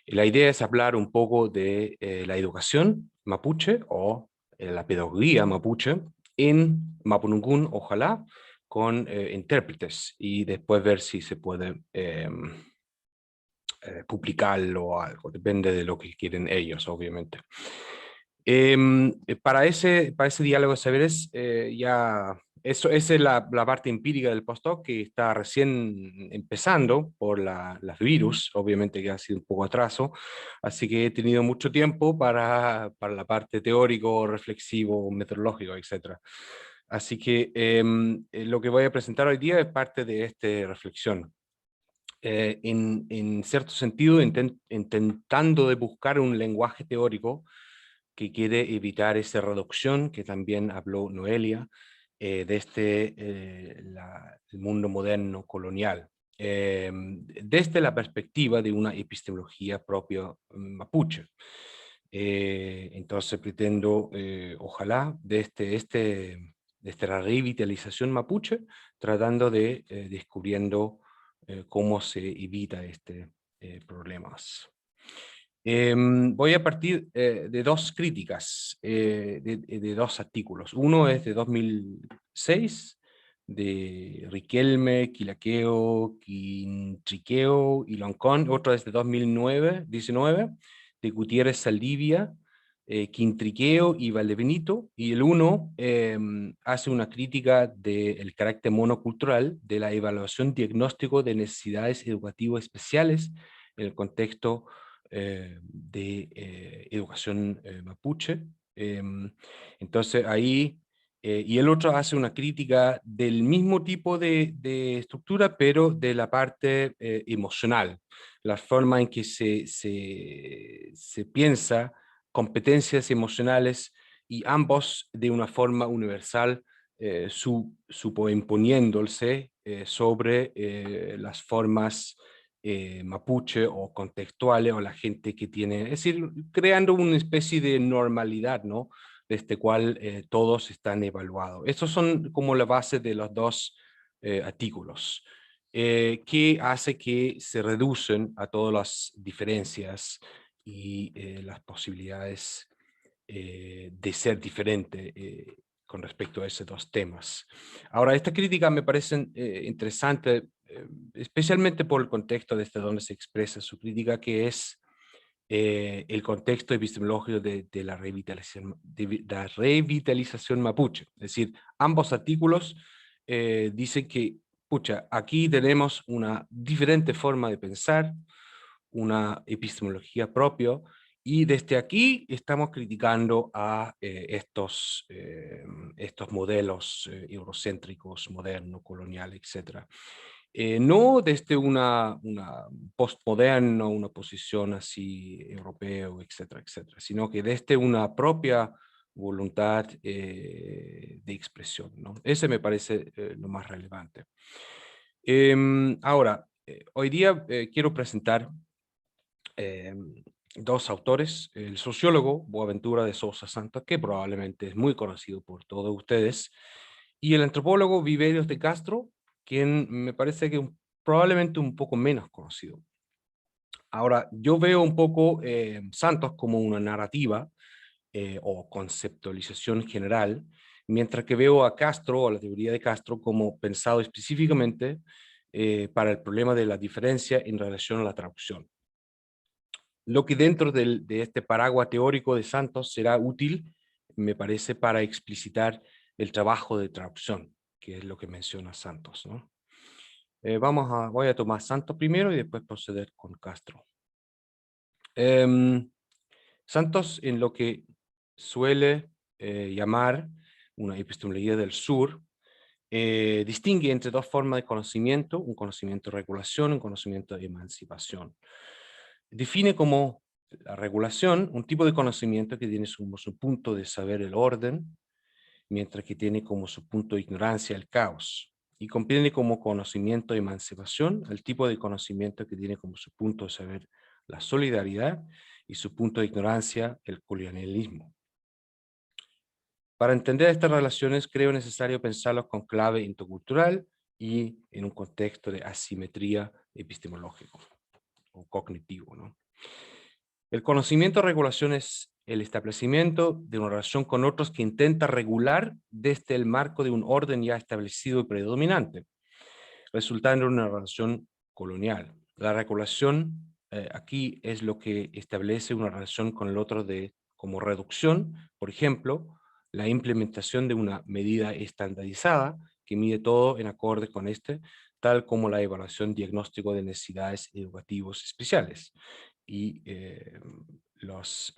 La idea es hablar un poco de la educación mapuche o la pedagogía mapuche en Mapudungun, ojalá, con intérpretes, y después ver si se puede publicarlo o algo, depende de lo que quieren ellos, obviamente. Para ese diálogo de saberes, esa es la parte empírica del postdoc, que está recién empezando por las virus, obviamente que ha sido un poco atraso, así que he tenido mucho tiempo para la parte teórico, reflexivo, metodológico, etc. Así que lo que voy a presentar hoy día es parte de esta reflexión. En cierto sentido, intentando de buscar un lenguaje teórico que quiere evitar esa reducción que también habló Noelia, desde el mundo moderno colonial, desde la perspectiva de una epistemología propia mapuche. Entonces pretendo, ojalá, desde la revitalización mapuche, tratando de descubriendo cómo se evita problemas. Voy a partir de dos críticas, de dos artículos. Uno es de 2006, de Riquelme, Quilaqueo, Quintriqueo y Loncón. Otro es de 2019, de Gutiérrez Saldivia, Quintriqueo y Valdebenito. Y el uno hace una crítica del carácter monocultural de la evaluación diagnóstico de necesidades educativas especiales en el contexto de educación mapuche. Entonces ahí, y el otro hace una crítica del mismo tipo de estructura, pero de la parte emocional, la forma en que se piensa competencias emocionales, y ambos de una forma universal, suponiéndose sobre las formas mapuche o contextuales, o la gente que tiene, es decir, creando una especie de normalidad, ¿no? Desde cual todos están evaluados. Estos son como la base de los dos artículos, que hace que se reducen a todas las diferencias y las posibilidades de ser diferente con respecto a esos dos temas. Ahora, esta crítica me parece interesante, especialmente por el contexto desde donde se expresa su crítica, que es el contexto epistemológico de la revitalización mapuche. Es decir, ambos artículos dicen que, pucha, aquí tenemos una diferente forma de pensar, una epistemología propia, y desde aquí estamos criticando a estos modelos eurocéntricos, modernos, coloniales, etc. No desde una postmoderna, una posición así europeo, etcétera, etcétera, sino que desde una propia voluntad de expresión, ¿no? Ese me parece lo más relevante. Ahora, hoy día quiero presentar dos autores: el sociólogo Boaventura de Sousa Santos, que probablemente es muy conocido por todos ustedes, y el antropólogo Viveiros de Castro, quien me parece que probablemente un poco menos conocido. Ahora, yo veo un poco Santos como una narrativa o conceptualización general, mientras que veo a Castro, o la teoría de Castro, como pensado específicamente para el problema de la diferencia en relación a la traducción. Lo que dentro de este paraguas teórico de Santos será útil, me parece, para explicitar el trabajo de traducción, que es lo que menciona Santos, ¿no? Voy a tomar Santos primero y después proceder con Castro. Santos, en lo que suele llamar una epistemología del sur, distingue entre dos formas de conocimiento, un conocimiento de regulación y un conocimiento de emancipación. Define como la regulación un tipo de conocimiento que tiene como su punto de saber el orden, mientras que tiene como su punto de ignorancia el caos. Y comprende como conocimiento de emancipación el tipo de conocimiento que tiene como su punto de saber la solidaridad y su punto de ignorancia el colonialismo. Para entender estas relaciones creo necesario pensarlos con clave intercultural y en un contexto de asimetría epistemológico o cognitivo, ¿no? El conocimiento de regulación es el establecimiento de una relación con otros que intenta regular desde el marco de un orden ya establecido y predominante, resultando en una relación colonial. La regulación aquí es lo que establece una relación con el otro como reducción, por ejemplo, la implementación de una medida estandarizada que mide todo en acorde con tal como la evaluación diagnóstico de necesidades educativas especiales y las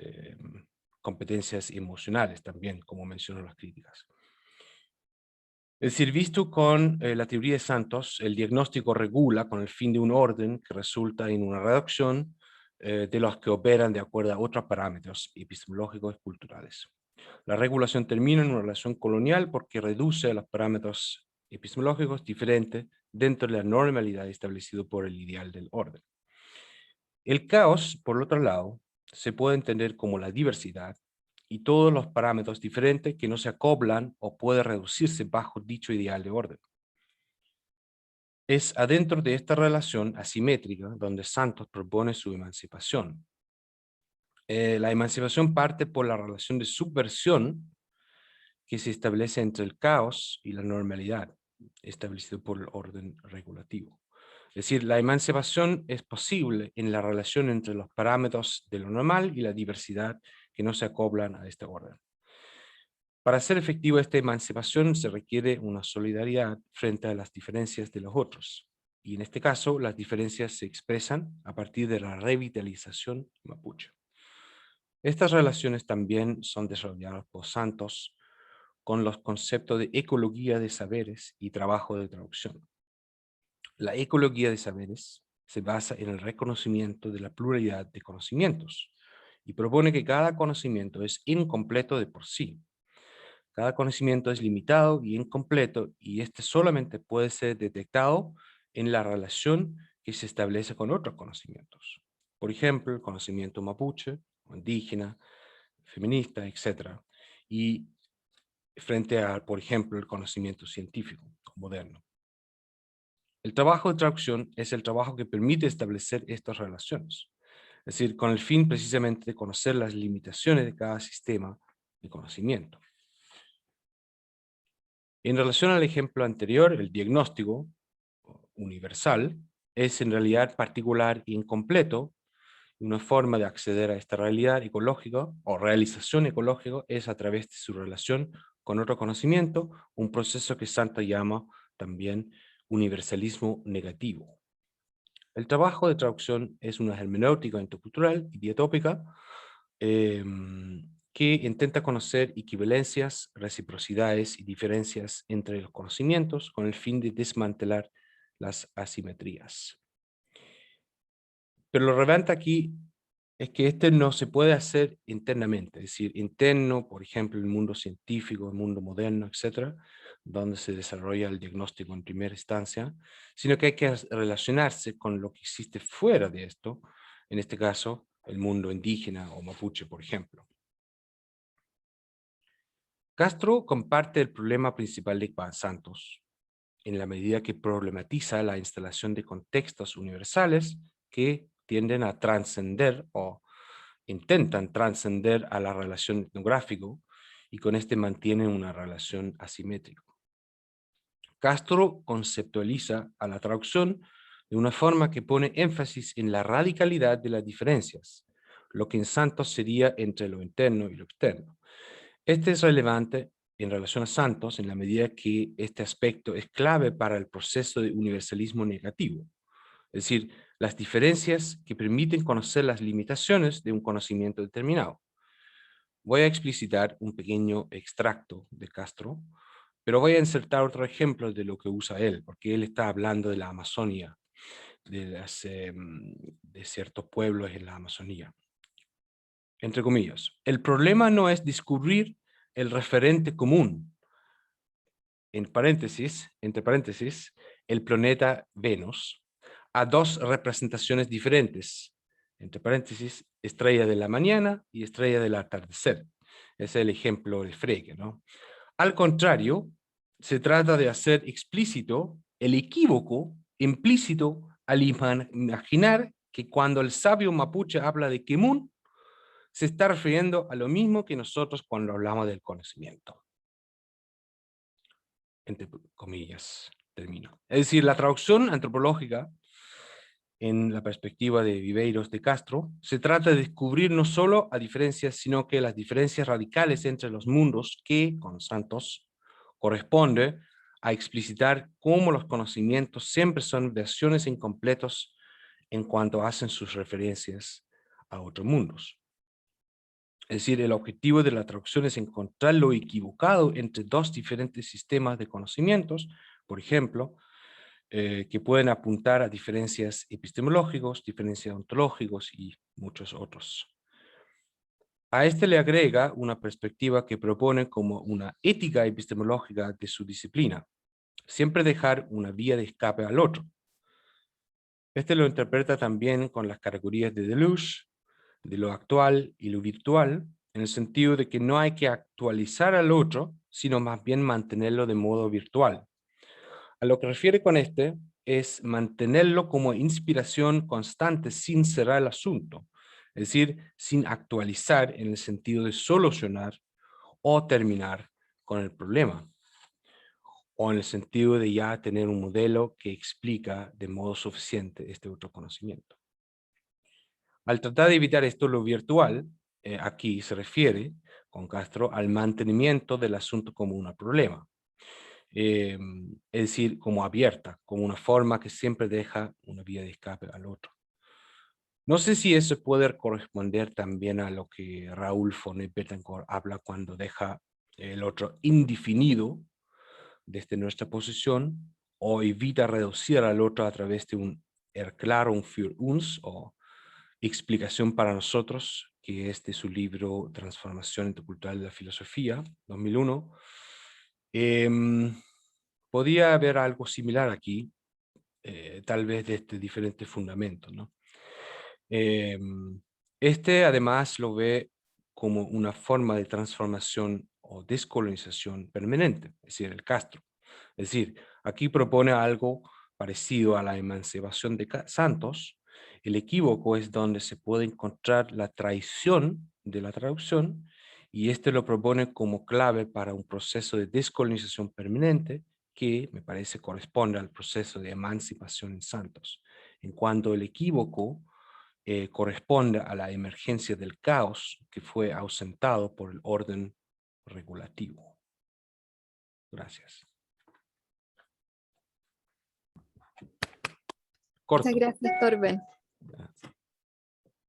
competencias emocionales también, como mencionan las críticas. Es decir, visto con la teoría de Santos, el diagnóstico regula con el fin de un orden que resulta en una reducción de los que operan de acuerdo a otros parámetros epistemológicos y culturales. La regulación termina en una relación colonial porque reduce a los parámetros epistemológicos diferentes dentro de la normalidad establecida por el ideal del orden. El caos, por el otro lado, se puede entender como la diversidad y todos los parámetros diferentes que no se acoplan o pueden reducirse bajo dicho ideal de orden. Es adentro de esta relación asimétrica donde Santos propone su emancipación. La emancipación parte por la relación de subversión que se establece entre el caos y la normalidad, establecido por el orden regulativo. Es decir, la emancipación es posible en la relación entre los parámetros de lo normal y la diversidad que no se acoplan a este orden. Para hacer efectiva esta emancipación se requiere una solidaridad frente a las diferencias de los otros. Y en este caso, las diferencias se expresan a partir de la revitalización mapuche. Estas relaciones también son desarrolladas por Santos con los conceptos de ecología de saberes y trabajo de traducción. La ecología de saberes se basa en el reconocimiento de la pluralidad de conocimientos y propone que cada conocimiento es incompleto de por sí. Cada conocimiento es limitado y incompleto y este solamente puede ser detectado en la relación que se establece con otros conocimientos. Por ejemplo, el conocimiento mapuche, indígena, feminista, etc. Y frente a, por ejemplo, el conocimiento científico moderno. El trabajo de traducción es el trabajo que permite establecer estas relaciones, es decir, con el fin precisamente de conocer las limitaciones de cada sistema de conocimiento. En relación al ejemplo anterior, el diagnóstico universal es en realidad particular e incompleto. Una forma de acceder a esta realidad ecológica o realización ecológica es a través de su relación con otro conocimiento, un proceso que Santos llama también universalismo negativo. El trabajo de traducción es una hermenéutica intercultural y dietópica que intenta conocer equivalencias, reciprocidades y diferencias entre los conocimientos con el fin de desmantelar las asimetrías. Pero lo relevante aquí es que este no se puede hacer internamente, es decir, interno, por ejemplo, el mundo científico, el mundo moderno, etcétera, donde se desarrolla el diagnóstico en primera instancia, sino que hay que relacionarse con lo que existe fuera de esto, en este caso, el mundo indígena o mapuche, por ejemplo. Castro comparte el problema principal de Santos, en la medida que problematiza la instalación de contextos universales que tienden a trascender o intentan trascender a la relación etnográfica y con este mantienen una relación asimétrica. Castro conceptualiza a la traducción de una forma que pone énfasis en la radicalidad de las diferencias, lo que en Santos sería entre lo interno y lo externo. Este es relevante en relación a Santos en la medida que este aspecto es clave para el proceso de universalismo negativo, es decir, las diferencias que permiten conocer las limitaciones de un conocimiento determinado. voy a explicitar un pequeño extracto de Castro, pero voy a insertar otro ejemplo de lo que usa él, porque él está hablando de la Amazonía, de ciertos pueblos en la Amazonía. Entre comillas, el problema no es descubrir el referente común, entre paréntesis, el planeta Venus, a dos representaciones diferentes, entre paréntesis, estrella de la mañana y estrella del atardecer. Ese es el ejemplo de Frege, ¿no? Al contrario, se trata de hacer explícito el equívoco implícito al imaginar que cuando el sabio mapuche habla de Kemun, se está refiriendo a lo mismo que nosotros cuando hablamos del conocimiento. Entre comillas, termino. Es decir, la traducción antropológica, en la perspectiva de Viveiros de Castro, se trata de descubrir no solo a diferencias, sino que las diferencias radicales entre los mundos que, con Santos, corresponde a explicitar cómo los conocimientos siempre son versiones incompletos en cuanto hacen sus referencias a otros mundos. Es decir, el objetivo de la traducción es encontrar lo equivocado entre dos diferentes sistemas de conocimientos, por ejemplo, que pueden apuntar a diferencias epistemológicas, diferencias ontológicas y muchos otros. A este le agrega una perspectiva que propone como una ética epistemológica de su disciplina, siempre dejar una vía de escape al otro. Este lo interpreta también con las categorías de Deleuze, de lo actual y lo virtual, en el sentido de que no hay que actualizar al otro, sino más bien mantenerlo de modo virtual. A lo que refiere con este es mantenerlo como inspiración constante sin cerrar el asunto, es decir, sin actualizar en el sentido de solucionar o terminar con el problema, o en el sentido de ya tener un modelo que explica de modo suficiente este otro conocimiento. Al tratar de evitar esto, lo virtual, aquí se refiere, con Castro, al mantenimiento del asunto como un problema. Es decir, como abierta, como una forma que siempre deja una vía de escape al otro. No sé si eso puede corresponder también a lo que Raúl von Bettencourt habla cuando deja el otro indefinido desde nuestra posición, o evita reducir al otro a través de un Erklärung für uns, o explicación para nosotros, que es de su libro Transformación intercultural de la filosofía, 2001. Podría haber algo similar aquí, tal vez desde diferentes fundamentos, ¿no? Este además lo ve como una forma de transformación o descolonización permanente, es decir, el Castro. Es decir, aquí propone algo parecido a la emancipación de Santos. El equívoco es donde se puede encontrar la traición de la traducción, y este lo propone como clave para un proceso de descolonización permanente que me parece corresponde al proceso de emancipación en Santos, en cuanto el equívoco corresponde a la emergencia del caos que fue ausentado por el orden regulativo. Gracias. Corto. Muchas gracias, Torben.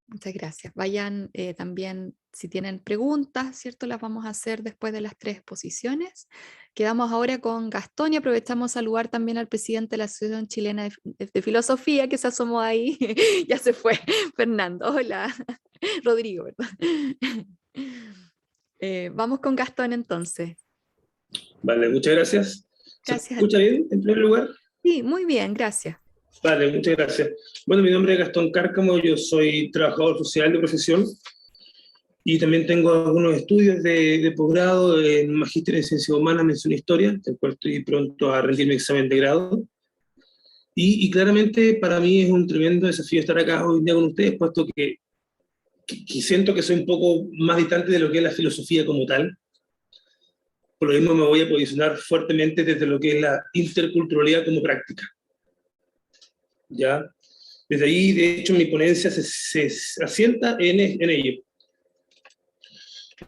Muchas gracias. Vayan también, si tienen preguntas, ¿cierto? Las vamos a hacer después de las 3 exposiciones. Quedamos ahora con Gastón y aprovechamos a saludar también al presidente de la Asociación Chilena de Filosofía, que se asomó ahí. Ya se fue, Fernando. Hola, Rodrigo, ¿verdad? Vamos con Gastón entonces. Vale, muchas gracias. Gracias. ¿Se escucha bien, en primer lugar? Sí, muy bien, gracias. Vale, muchas gracias. Bueno, mi nombre es Gastón Cárcamo, yo soy trabajador social de profesión y también tengo algunos estudios de posgrado en Magíster en Ciencias Humanas, mención Historia, del cual estoy pronto a rendir mi examen de grado. Y claramente para mí es un tremendo desafío estar acá hoy en día con ustedes, puesto que siento que soy un poco más distante de lo que es la filosofía como tal. Por lo mismo me voy a posicionar fuertemente desde lo que es la interculturalidad como práctica. ¿Ya? Desde ahí, de hecho, mi ponencia se asienta en ello.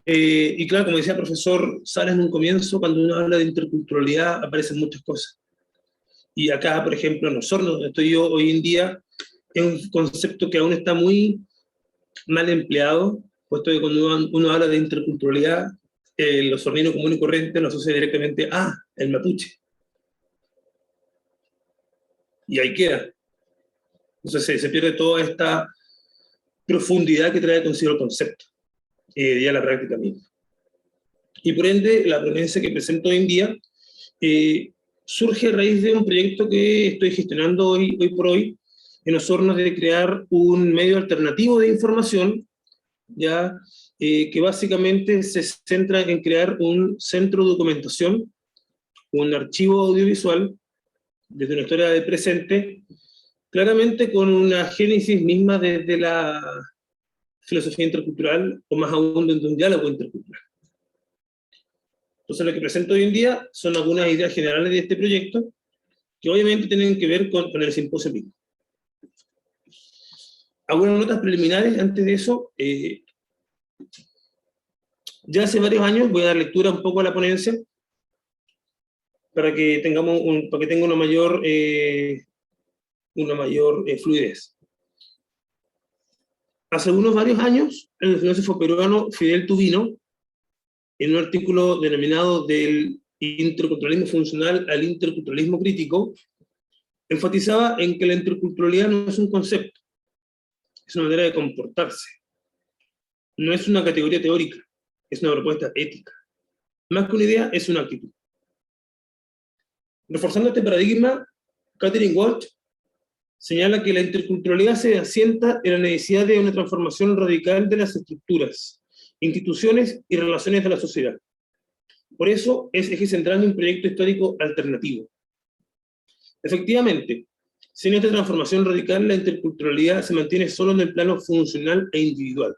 Y claro, como decía el profesor Sales en un comienzo, cuando uno habla de interculturalidad aparecen muchas cosas. Y acá, por ejemplo, en Osorno, donde estoy yo hoy en día, es un concepto que aún está muy mal empleado, puesto que cuando uno habla de interculturalidad, el osornino común y corriente lo asocia directamente a el mapuche. Y ahí queda. Entonces se pierde toda esta profundidad que trae consigo el concepto y a la práctica misma. Y por ende, la ponencia que presento hoy en día surge a raíz de un proyecto que estoy gestionando hoy por hoy en Osorno, de crear un medio alternativo de información, ya que básicamente se centra en crear un centro de documentación, un archivo audiovisual desde una historia del presente, claramente con una génesis misma desde la filosofía intercultural, o más aún desde un diálogo intercultural. Entonces lo que presento hoy en día son algunas ideas generales de este proyecto, que obviamente tienen que ver con el simposio mismo. Algunas notas preliminares antes de eso. Ya hace varios años, voy a dar lectura un poco a la ponencia, para que tenga una mayor fluidez. Hace varios años, el filósofo peruano Fidel Tubino, en un artículo denominado Del interculturalismo funcional al interculturalismo crítico, enfatizaba en que la interculturalidad no es un concepto, es una manera de comportarse. No es una categoría teórica, es una propuesta ética. Más que una idea, es una actitud. Reforzando este paradigma, Catherine Walsh señala que la interculturalidad se asienta en la necesidad de una transformación radical de las estructuras, instituciones y relaciones de la sociedad. Por eso es eje central de un proyecto histórico alternativo. Efectivamente, sin esta transformación radical, la interculturalidad se mantiene solo en el plano funcional e individual,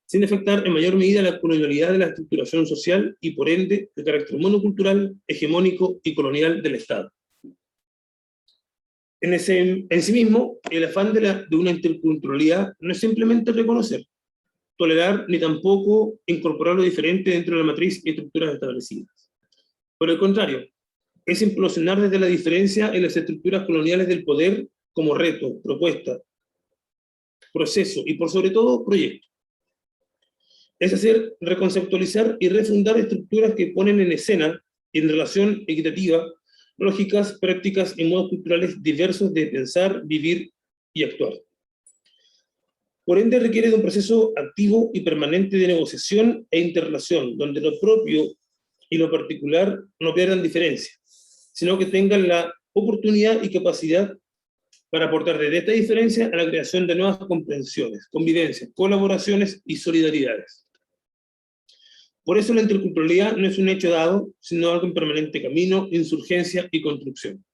sin afectar en mayor medida la colonialidad de la estructuración social y, por ende, el carácter monocultural, hegemónico y colonial del Estado. En sí mismo, el afán de una interculturalidad no es simplemente reconocer, tolerar, ni tampoco incorporar lo diferente dentro de la matriz y estructuras establecidas. Por el contrario, es implosionar desde la diferencia en las estructuras coloniales del poder como reto, propuesta, proceso y, por sobre todo, proyecto. Es decir, reconceptualizar y refundar estructuras que ponen en escena, en relación equitativa, lógicas, prácticas y modos culturales diversos de pensar, vivir y actuar. Por ende, requiere de un proceso activo y permanente de negociación e interrelación, donde lo propio y lo particular no pierdan diferencia, sino que tengan la oportunidad y capacidad para aportar desde esta diferencia a la creación de nuevas comprensiones, convivencias, colaboraciones y solidaridades. Por eso la interculturalidad no es un hecho dado, sino algo en permanente camino, insurgencia y construcción.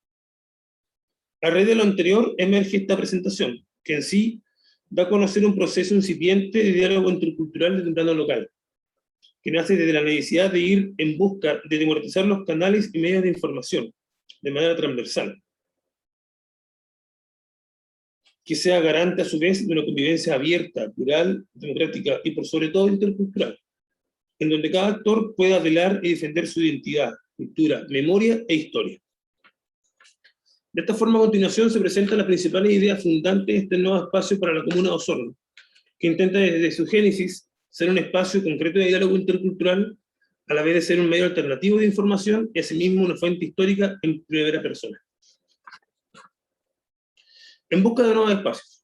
A raíz de lo anterior emerge esta presentación, que en sí da a conocer un proceso incipiente de diálogo intercultural desde un plano local, que nace desde la necesidad de ir en busca de democratizar los canales y medios de información, de manera transversal, que sea garante a su vez de una convivencia abierta, plural, democrática y por sobre todo intercultural, en donde cada actor pueda velar y defender su identidad, cultura, memoria e historia. De esta forma, a continuación, se presentan las principales ideas fundantes de este nuevo espacio para la Comuna de Osorno, que intenta desde su génesis ser un espacio concreto de diálogo intercultural, a la vez de ser un medio alternativo de información y asimismo una fuente histórica en primera persona. En busca de nuevos espacios.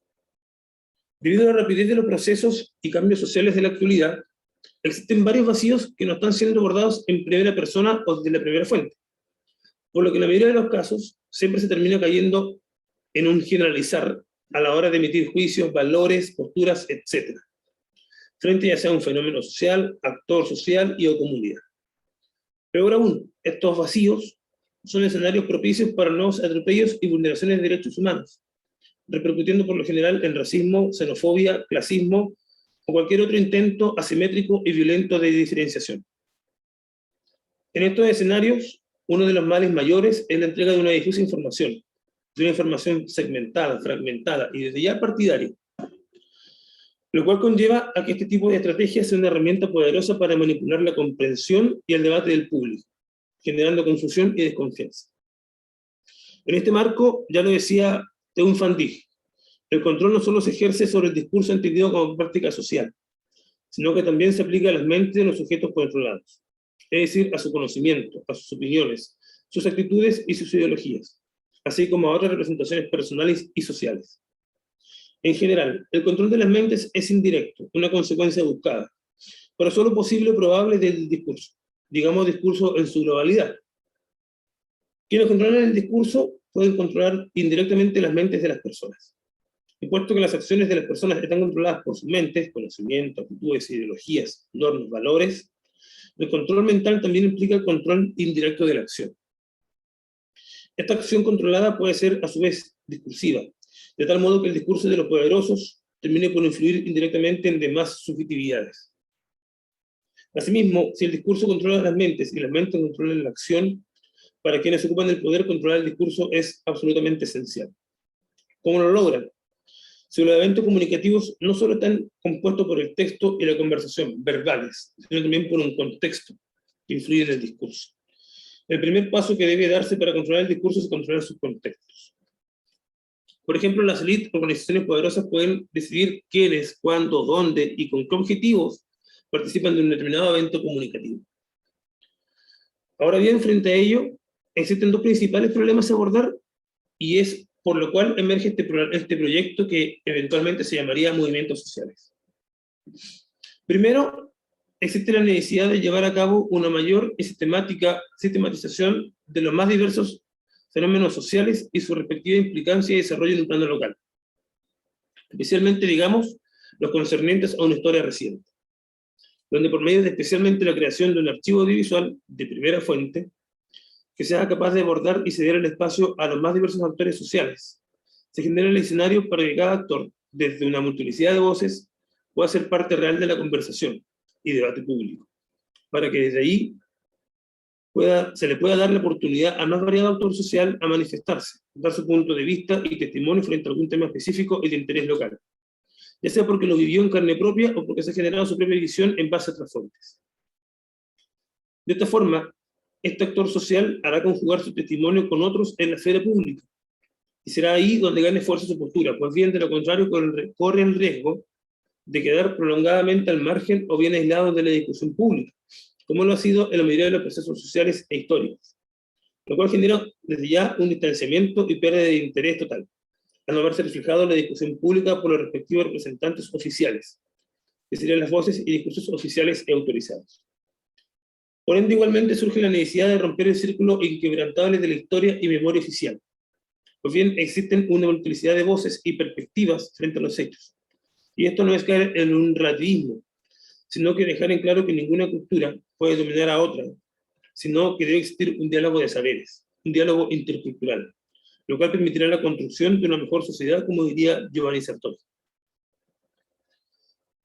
Debido a la rapidez de los procesos y cambios sociales de la actualidad, existen varios vacíos que no están siendo abordados en primera persona o desde la primera fuente, por lo que en la mayoría de los casos siempre se termina cayendo en un generalizar a la hora de emitir juicios, valores, posturas, etc., frente ya sea a un fenómeno social, actor social y o comunidad. Peor aún, estos vacíos son escenarios propicios para nuevos atropellos y vulneraciones de derechos humanos, repercutiendo por lo general en racismo, xenofobia, clasismo o cualquier otro intento asimétrico y violento de diferenciación. En estos escenarios, uno de los males mayores es la entrega de una difusa información, de una información segmentada, fragmentada y desde ya partidaria, lo cual conlleva a que este tipo de estrategia sea una herramienta poderosa para manipular la comprensión y el debate del público, generando confusión y desconfianza. En este marco, ya lo decía Teun Van Dijk, el control no solo se ejerce sobre el discurso entendido como práctica social, sino que también se aplica a las mentes de los sujetos controlados, es decir, a su conocimiento, a sus opiniones, sus actitudes y sus ideologías, así como a otras representaciones personales y sociales. En general, el control de las mentes es indirecto, una consecuencia buscada, pero solo posible o probable del discurso, digamos discurso en su globalidad. Quienes controlan el discurso pueden controlar indirectamente las mentes de las personas. Y puesto que las acciones de las personas están controladas por sus mentes, conocimiento, actitudes, ideologías, normas, valores, el control mental también implica el control indirecto de la acción. Esta acción controlada puede ser a su vez discursiva, de tal modo que el discurso de los poderosos termine por influir indirectamente en demás subjetividades. Asimismo, si el discurso controla las mentes y las mentes controlan la acción, para quienes ocupan el poder, controlar el discurso es absolutamente esencial. ¿Cómo lo logran? Si los eventos comunicativos no solo están compuestos por el texto y la conversación verbales, sino también por un contexto que influye en el discurso. El primer paso que debe darse para controlar el discurso es controlar sus contextos. Por ejemplo, las élites, organizaciones poderosas pueden decidir quiénes, cuándo, dónde y con qué objetivos participan de un determinado evento comunicativo. Ahora bien, frente a ello, existen dos principales problemas a abordar, y es por lo cual emerge este proyecto que eventualmente se llamaría movimientos sociales. Primero, existe la necesidad de llevar a cabo una mayor y sistematización de los más diversos fenómenos sociales y su respectiva implicancia y desarrollo en un plano local. Especialmente, digamos, los concernientes a una historia reciente, donde por medio de especialmente la creación de un archivo audiovisual de primera fuente, que sea capaz de abordar y ceder el espacio a los más diversos actores sociales, se genera el escenario para que cada actor, desde una multiplicidad de voces, pueda ser parte real de la conversación y debate público, para que desde ahí se le pueda dar la oportunidad al más variado actor social a manifestarse, dar su punto de vista y testimonio frente a algún tema específico y de interés local, ya sea porque lo vivió en carne propia o porque se ha generado su propia visión en base a otras fuentes. De esta forma, este actor social hará conjugar su testimonio con otros en la esfera pública, y será ahí donde gane fuerza su postura, pues bien, de lo contrario, corre el riesgo de quedar prolongadamente al margen o bien aislado de la discusión pública, como lo ha sido en la mayoría de los procesos sociales e históricos, lo cual genera desde ya un distanciamiento y pérdida de interés total, al no verse reflejado en la discusión pública por los respectivos representantes oficiales, que serían las voces y discursos oficiales y autorizados. Por ende, igualmente surge la necesidad de romper el círculo inquebrantable de la historia y memoria oficial. Pues bien, existen una multiplicidad de voces y perspectivas frente a los hechos. Y esto no es caer en un relativismo, sino que dejar en claro que ninguna cultura puede dominar a otra, sino que debe existir un diálogo de saberes, un diálogo intercultural, lo cual permitirá la construcción de una mejor sociedad, como diría Giovanni Sartori.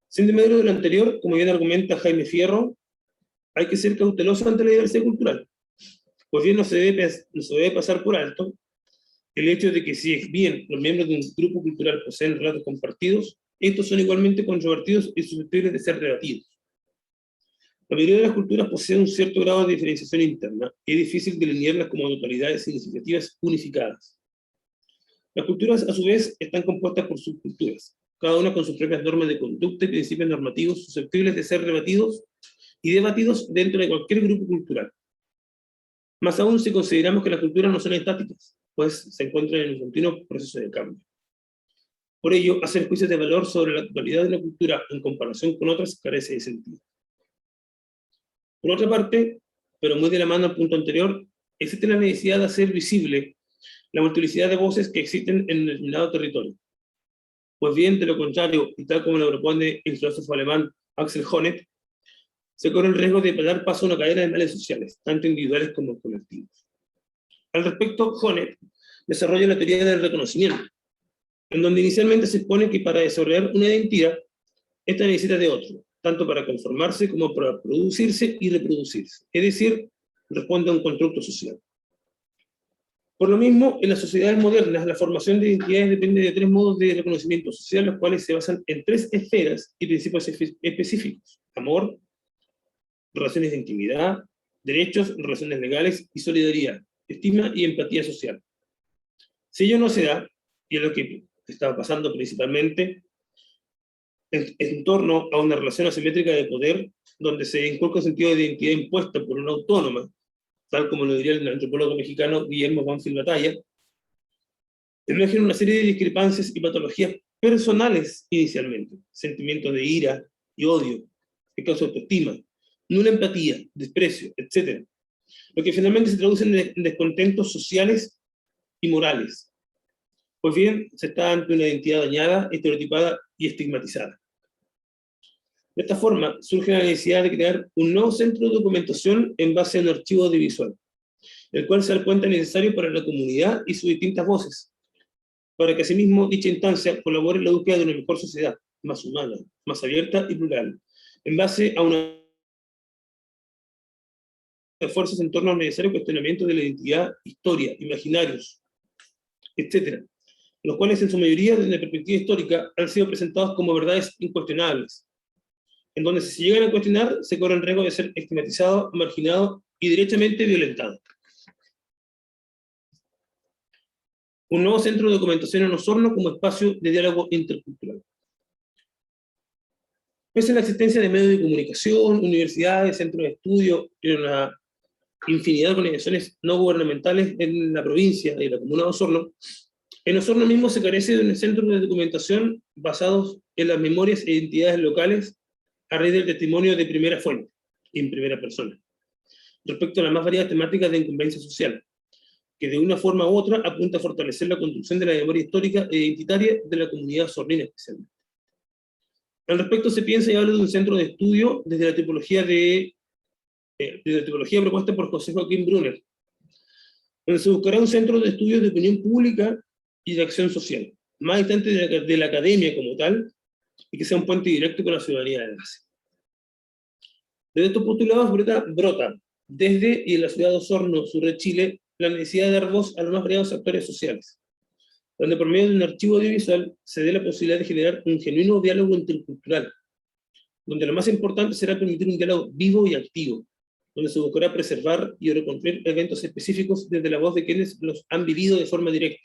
Sin desmedro de lo anterior, como bien argumenta Jaime Fierro, hay que ser cauteloso ante la diversidad cultural. Pues bien, no se debe pasar por alto el hecho de que si bien los miembros de un grupo cultural poseen relatos compartidos, estos son igualmente controvertidos y susceptibles de ser debatidos. La mayoría de las culturas poseen un cierto grado de diferenciación interna, y es difícil delinearlas como totalidades significativas unificadas. Las culturas, a su vez, están compuestas por subculturas, cada una con sus propias normas de conducta y principios normativos susceptibles de ser rebatidos y debatidos dentro de cualquier grupo cultural. Más aún si consideramos que las culturas no son estáticas, pues se encuentran en un continuo proceso de cambio. Por ello, hacer juicios de valor sobre la totalidad de la cultura en comparación con otras carece de sentido. Por otra parte, pero muy de la mano al punto anterior, existe la necesidad de hacer visible la multiplicidad de voces que existen en un determinado territorio. Pues bien, de lo contrario, y tal como lo propone el filósofo alemán Axel Honneth, se corre el riesgo de dar paso a una cadena de males sociales, tanto individuales como colectivos. Al respecto, Honneth desarrolla la teoría del reconocimiento, en donde inicialmente se expone que para desarrollar una identidad, esta necesita de otro, tanto para conformarse como para producirse y reproducirse, es decir, responde a un constructo social. Por lo mismo, en las sociedades modernas, la formación de identidades depende de tres modos de reconocimiento social, los cuales se basan en tres esferas y principios específicos: amor, relaciones de intimidad, derechos, relaciones legales y solidaridad, estima y empatía social. Si ello no se da, y es lo que está pasando principalmente, en torno a una relación asimétrica de poder, donde se inculca un sentido de identidad impuesta por una autónoma, tal como lo diría el antropólogo mexicano Guillermo Banfield Batalla, emergen una serie de discrepancias y patologías personales inicialmente, sentimientos de ira y odio, escasa autoestima, nula empatía, desprecio, etc., lo que finalmente se traduce en descontentos sociales y morales. Pues bien, se está ante una identidad dañada, estereotipada y estigmatizada. De esta forma, surge la necesidad de crear un nuevo centro de documentación en base a un archivo audiovisual, el cual sea el puente necesario para la comunidad y sus distintas voces, para que asimismo dicha instancia colabore en la búsqueda de una mejor sociedad, más humana, más abierta y plural, en base a una esfuerzos en torno al necesario cuestionamiento de la identidad, historia, imaginarios, etc., los cuales en su mayoría desde la perspectiva histórica han sido presentados como verdades incuestionables, en donde si se llegan a cuestionar se corre el riesgo de ser estigmatizado, marginado y derechamente violentado. Un nuevo centro de documentación en Osorno como espacio de diálogo intercultural. Pese a la existencia de medios de comunicación, universidades, centros de estudio y una infinidad de organizaciones no gubernamentales en la provincia y la comuna de Osorno, en Osorno mismo se carece de un centro de documentación basados en las memorias e identidades locales a raíz del testimonio de primera fuente, en primera persona, respecto a las más variadas temáticas de incumbencia social, que de una forma u otra apunta a fortalecer la construcción de la memoria histórica e identitaria de la comunidad osornina especialmente. Al respecto se piensa y habla de un centro de estudio desde la tipología propuesta por José Joaquín Brunner, donde se buscará un centro de estudios de opinión pública y de acción social, más distante de la academia como tal, y que sea un puente directo con la ciudadanía de base. Desde estos postulados brota, desde y en la ciudad de Osorno, sur de Chile, la necesidad de dar voz a los más variados actores sociales, donde por medio de un archivo audiovisual se dé la posibilidad de generar un genuino diálogo intercultural, donde lo más importante será permitir un diálogo vivo y activo, donde se buscará preservar y reconstruir eventos específicos desde la voz de quienes los han vivido de forma directa,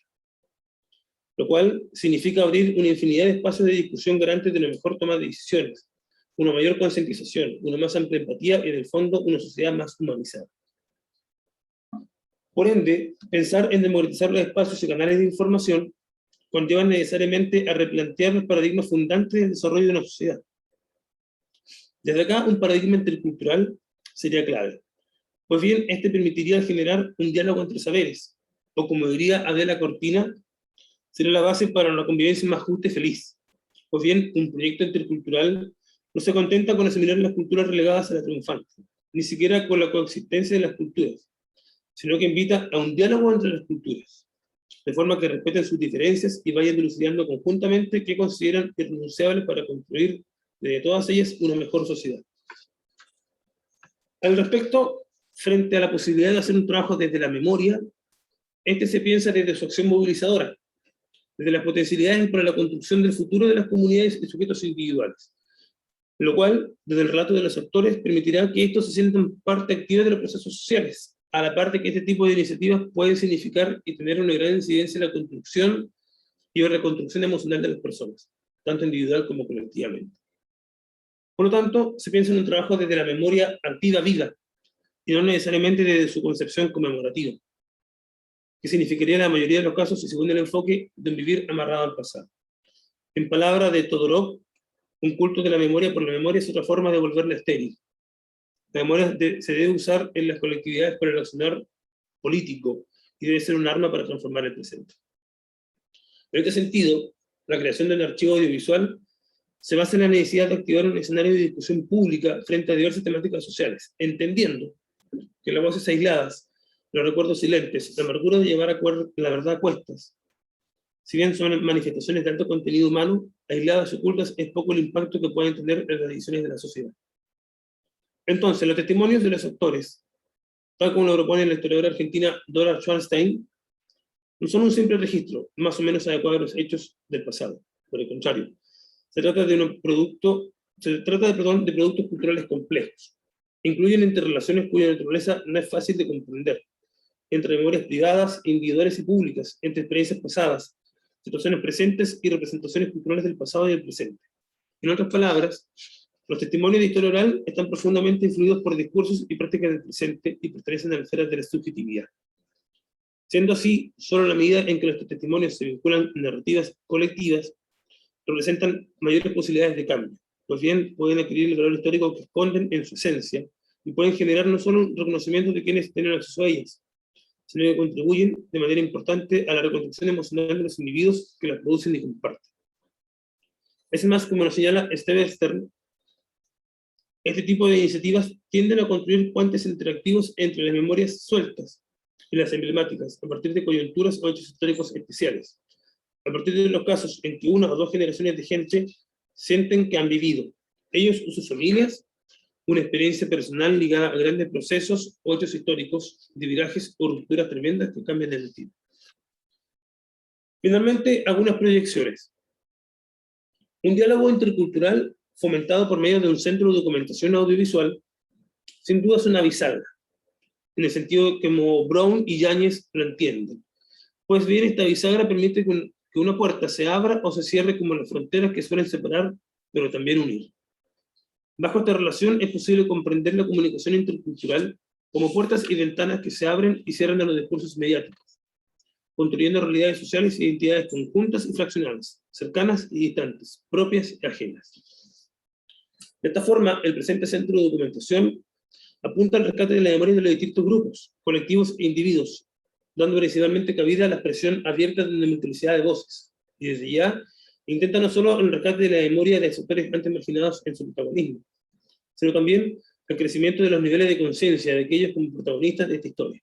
lo cual significa abrir una infinidad de espacios de discusión garantes de una mejor toma de decisiones, una mayor concientización, una más amplia empatía y en el fondo una sociedad más humanizada. Por ende, pensar en democratizar los espacios y canales de información conlleva necesariamente a replantear los paradigmas fundantes del desarrollo de una sociedad. Desde acá, un paradigma intercultural sería clave. Pues bien, este permitiría generar un diálogo entre saberes, o como diría Adela Cortina, sería la base para una convivencia más justa y feliz. Pues bien, un proyecto intercultural no se contenta con asimilar las culturas relegadas a la triunfante, ni siquiera con la coexistencia de las culturas, sino que invita a un diálogo entre las culturas, de forma que respeten sus diferencias y vayan dilucidando conjuntamente qué consideran irrenunciables para construir de todas ellas una mejor sociedad. Al respecto, frente a la posibilidad de hacer un trabajo desde la memoria, este se piensa desde su acción movilizadora, desde las potencialidades para la construcción del futuro de las comunidades y sujetos individuales, lo cual, desde el relato de los actores, permitirá que estos se sientan parte activa de los procesos sociales, a la parte que este tipo de iniciativas pueden significar y tener una gran incidencia en la construcción y la reconstrucción emocional de las personas, tanto individual como colectivamente. Por lo tanto, se piensa en un trabajo desde la memoria activa vida, y no necesariamente desde su concepción conmemorativa, que significaría en la mayoría de los casos y según el enfoque de un vivir amarrado al pasado. En palabras de Todorov, un culto de la memoria por la memoria es otra forma de volverla estéril. La memoria se debe usar en las colectividades para el accionar político y debe ser un arma para transformar el presente. En este sentido, la creación de un archivo audiovisual se basa en la necesidad de activar un escenario de discusión pública frente a diversas temáticas sociales, entendiendo que las voces aisladas, los recuerdos silentes, la amargura de llevar la verdad a cuestas, si bien son manifestaciones de alto contenido humano, aisladas y ocultas, es poco el impacto que pueden tener en las decisiones de la sociedad. Entonces, los testimonios de los actores, tal como lo propone la historiadora argentina Dora Schwarstein, no son un simple registro, más o menos adecuado a los hechos del pasado. Por el contrario, se trata de productos culturales complejos. Incluyen interrelaciones cuya naturaleza no es fácil de comprender, entre memorias privadas, individuales y públicas, entre experiencias pasadas, situaciones presentes y representaciones culturales del pasado y del presente, En otras palabras, los testimonios de historia oral están profundamente influidos por discursos y prácticas del presente y pertenecen a la esfera de la subjetividad. Siendo así, solo en la medida en que los testimonios se vinculan en narrativas colectivas, representan mayores posibilidades de cambio, pues bien pueden adquirir el valor histórico que esconden en su esencia y pueden generar no solo un reconocimiento de quienes tienen acceso a ellas, sino que contribuyen de manera importante a la reconstrucción emocional de los individuos que las producen y comparten. Es más, como lo señala Steve Stern, este tipo de iniciativas tienden a construir puentes interactivos entre las memorias sueltas y las emblemáticas, a partir de coyunturas o hechos históricos especiales, a partir de los casos en que una o dos generaciones de gente sienten que han vivido, ellos o sus familias, una experiencia personal ligada a grandes procesos o hechos históricos de virajes o rupturas tremendas que cambian el destino. Finalmente, algunas proyecciones. Un diálogo intercultural fomentado por medio de un centro de documentación audiovisual, sin duda es una bisagra, en el sentido que como Brown y Yáñez lo entienden. Pues bien, esta bisagra permite que una puerta se abra o se cierre como las fronteras que suelen separar, pero también unir. Bajo esta relación es posible comprender la comunicación intercultural como puertas y ventanas que se abren y cierran a los discursos mediáticos, construyendo realidades sociales e identidades conjuntas y fraccionadas, cercanas y distantes, propias y ajenas. De esta forma, el presente centro de documentación apunta al rescate de la memoria de los distintos grupos, colectivos e individuos, dando principalmente cabida a la expresión abierta de una multiplicidad de voces, y desde ya intenta no solo el rescate de la memoria de sectores antes marginados en su protagonismo, sino también el crecimiento de los niveles de conciencia de aquellos como protagonistas de esta historia,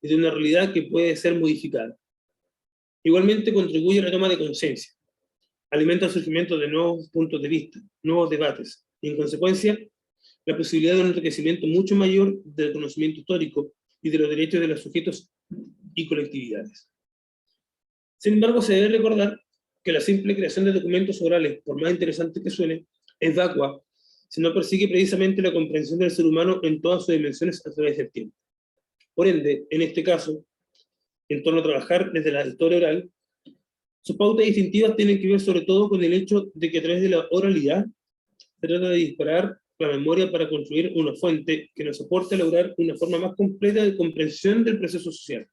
y de una realidad que puede ser modificada. Igualmente contribuye a la toma de conciencia, alimenta el surgimiento de nuevos puntos de vista, nuevos debates, y en consecuencia, la posibilidad de un enriquecimiento mucho mayor del conocimiento histórico y de los derechos de los sujetos y colectividades. Sin embargo, se debe recordar que la simple creación de documentos orales, por más interesante que suene, es vacua si no persigue precisamente la comprensión del ser humano en todas sus dimensiones a través del tiempo. Por ende, en este caso, en torno a trabajar desde la historia oral, sus pautas distintivas tienen que ver sobre todo con el hecho de que a través de la oralidad se trata de disparar la memoria para construir una fuente que nos soporte a lograr una forma más completa de comprensión del proceso social.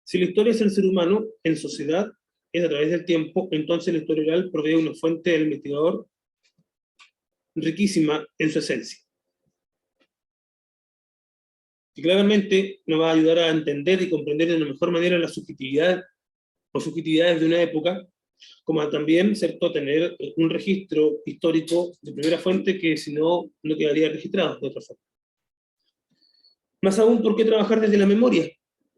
Si la historia es el ser humano en sociedad, es a través del tiempo, entonces la historia oral provee una fuente del investigador riquísima en su esencia. Y claramente nos va a ayudar a entender y comprender de una mejor manera la subjetividad o subjetividades de una época, como también, ¿cierto?, tener un registro histórico de primera fuente que si no, no quedaría registrado de otra forma. Más aún, ¿por qué trabajar desde la memoria?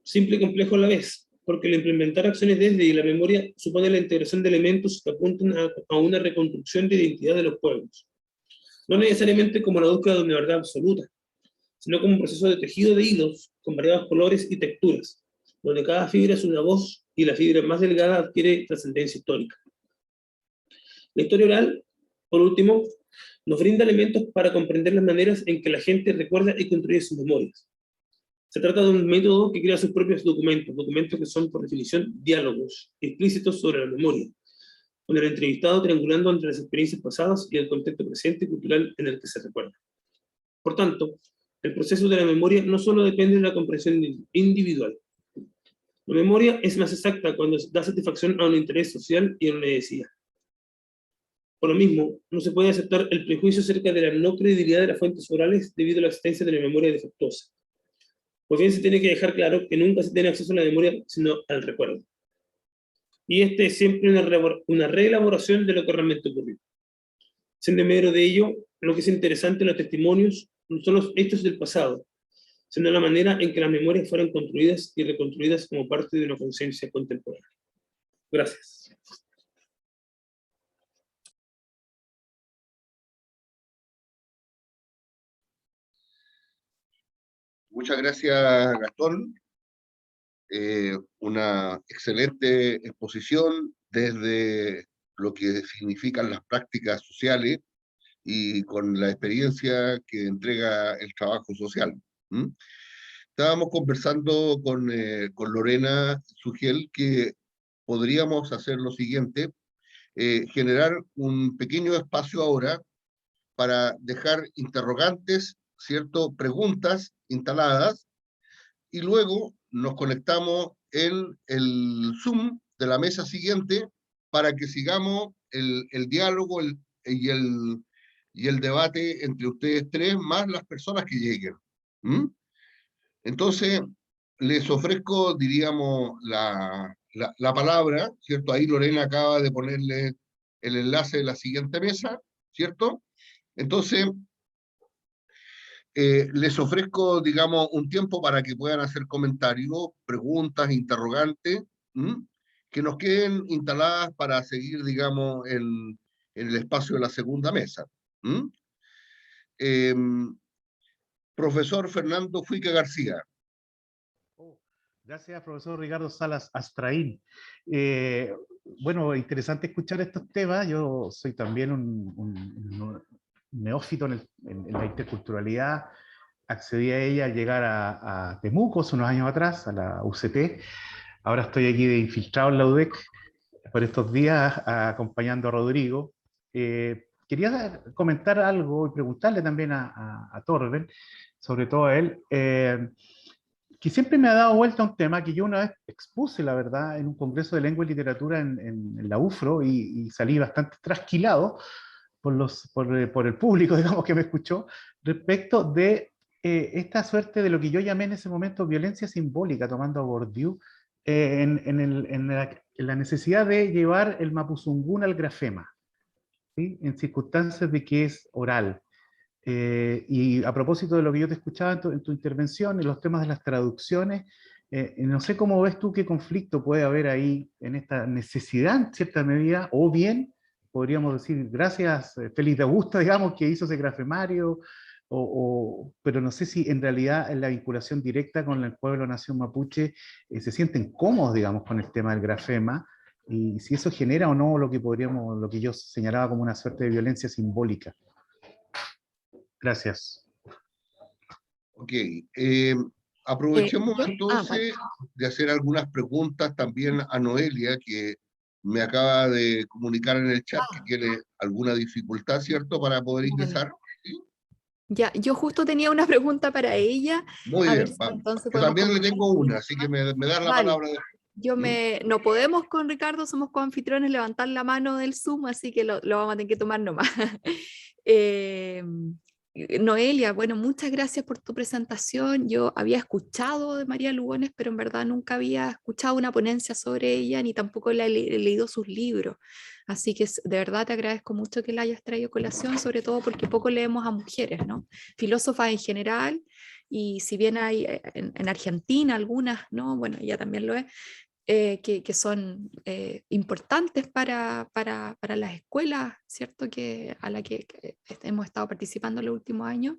Simple y complejo a la vez, porque el implementar acciones desde la memoria supone la integración de elementos que apuntan a una reconstrucción de identidad de los pueblos. No necesariamente como la búsqueda de una verdad absoluta, sino como un proceso de tejido de hilos con variados colores y texturas, donde cada fibra es una voz y la fibra más delgada adquiere trascendencia histórica. La historia oral, por último, nos brinda elementos para comprender las maneras en que la gente recuerda y construye sus memorias. Se trata de un método que crea sus propios documentos, documentos que son por definición diálogos explícitos sobre la memoria, con el entrevistado triangulando entre las experiencias pasadas y el contexto presente y cultural en el que se recuerda. Por tanto, el proceso de la memoria no solo depende de la comprensión individual. La memoria es más exacta cuando da satisfacción a un interés social y a una necesidad. Por lo mismo, no se puede aceptar el prejuicio acerca de la no credibilidad de las fuentes orales debido a la existencia de la memoria defectuosa. Pues bien, se tiene que dejar claro que nunca se tiene acceso a la memoria, sino al recuerdo. Y este es siempre una reelaboración de lo que realmente ocurrió. Siendo mero de ello, lo que es interesante en los testimonios no son los hechos del pasado, sino la manera en que las memorias fueron construidas y reconstruidas como parte de una conciencia contemporánea. Gracias. Muchas gracias, Gastón. Una excelente exposición desde lo que significan las prácticas sociales y con la experiencia que entrega el trabajo social. ¿Mm? Estábamos conversando con Lorena Sugel que podríamos hacer lo siguiente, generar un pequeño espacio ahora para dejar interrogantes, ¿cierto? Preguntas instaladas, y luego nos conectamos en el Zoom de la mesa siguiente para que sigamos el diálogo y el debate entre ustedes tres, más las personas que lleguen. ¿Mm? Entonces, les ofrezco, diríamos, la palabra, ¿cierto? Ahí Lorena acaba de ponerle el enlace de la siguiente mesa, ¿cierto? Entonces, les ofrezco, digamos, un tiempo para que puedan hacer comentarios, preguntas, interrogantes, ¿m? Que nos queden instaladas para seguir, digamos, en el espacio de la segunda mesa. ¿M? Profesor Fernando Fuica García. Gracias, profesor Ricardo Salas Astraín. Bueno, interesante escuchar estos temas. Yo soy también un neófito en la interculturalidad. Accedí a ella al llegar a Temuco hace unos años atrás, a la UCT. Ahora estoy aquí de infiltrado en la UDEC por estos días acompañando a Rodrigo. Quería comentar algo y preguntarle también a Torben, sobre todo a él, que siempre me ha dado vuelta un tema que yo una vez expuse, la verdad, en un congreso de lengua y literatura en la UFRO y salí bastante trasquilado por el público, digamos, que me escuchó, respecto de esta suerte de lo que yo llamé en ese momento violencia simbólica, tomando a Bourdieu, en la necesidad de llevar el mapuzungún al grafema, ¿sí? En circunstancias de que es oral. Y a propósito de lo que yo te escuchaba en tu intervención, en los temas de las traducciones, no sé cómo ves tú qué conflicto puede haber ahí en esta necesidad, en cierta medida, o bien, podríamos decir, gracias Félix de Augusta, digamos, que hizo ese grafemario, pero no sé si en realidad en la vinculación directa con el pueblo nación mapuche se sienten cómodos, digamos, con el tema del grafema, y si eso genera o no lo que yo señalaba como una suerte de violencia simbólica. Gracias. Ok. Aprovechemos Vale. entonces de hacer algunas preguntas también a Noelia, que me acaba de comunicar en el chat que tiene alguna dificultad, ¿cierto?, para poder ingresar. ¿Sí? Ya, yo justo tenía una pregunta para ella. Muy A ver bien, si vamos. entonces Yo podemos también le conversar. tengo una, así que me das la Vale. palabra. No podemos con Ricardo, somos coanfitriones, levantar la mano del Zoom, así que lo vamos a tener que tomar nomás. Noelia, bueno, muchas gracias por tu presentación. Yo había escuchado de María Lugones, pero en verdad nunca había escuchado una ponencia sobre ella, ni tampoco he leído sus libros. Así que de verdad te agradezco mucho que la hayas traído a colación, sobre todo porque poco leemos a mujeres, ¿no? Filósofas en general, y si bien hay en Argentina algunas, ¿no? Bueno, ella también lo es, que son importantes para las escuelas, ¿cierto? A la que hemos estado participando en los últimos años.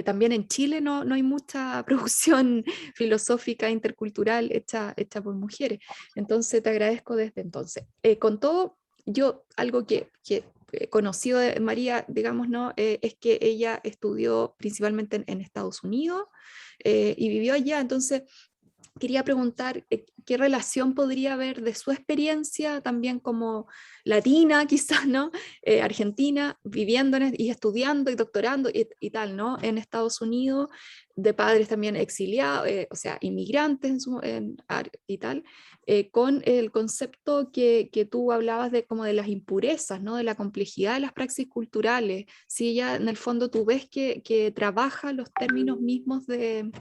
También en Chile no hay mucha producción filosófica intercultural hecha por mujeres. Entonces te agradezco desde entonces. Con todo, yo algo que he conocido de María, digamos, ¿no? Es que ella estudió principalmente en Estados Unidos y vivió allá. Entonces quería preguntar qué relación podría haber de su experiencia también como latina, quizás, ¿no? Argentina, viviendo y estudiando y doctorando y tal, ¿no? En Estados Unidos, de padres también exiliados, o sea, inmigrantes y tal, con el concepto que tú hablabas de como de las impurezas, ¿no? De la complejidad de las praxis culturales. Si ella, en el fondo, tú ves que trabaja los términos mismos de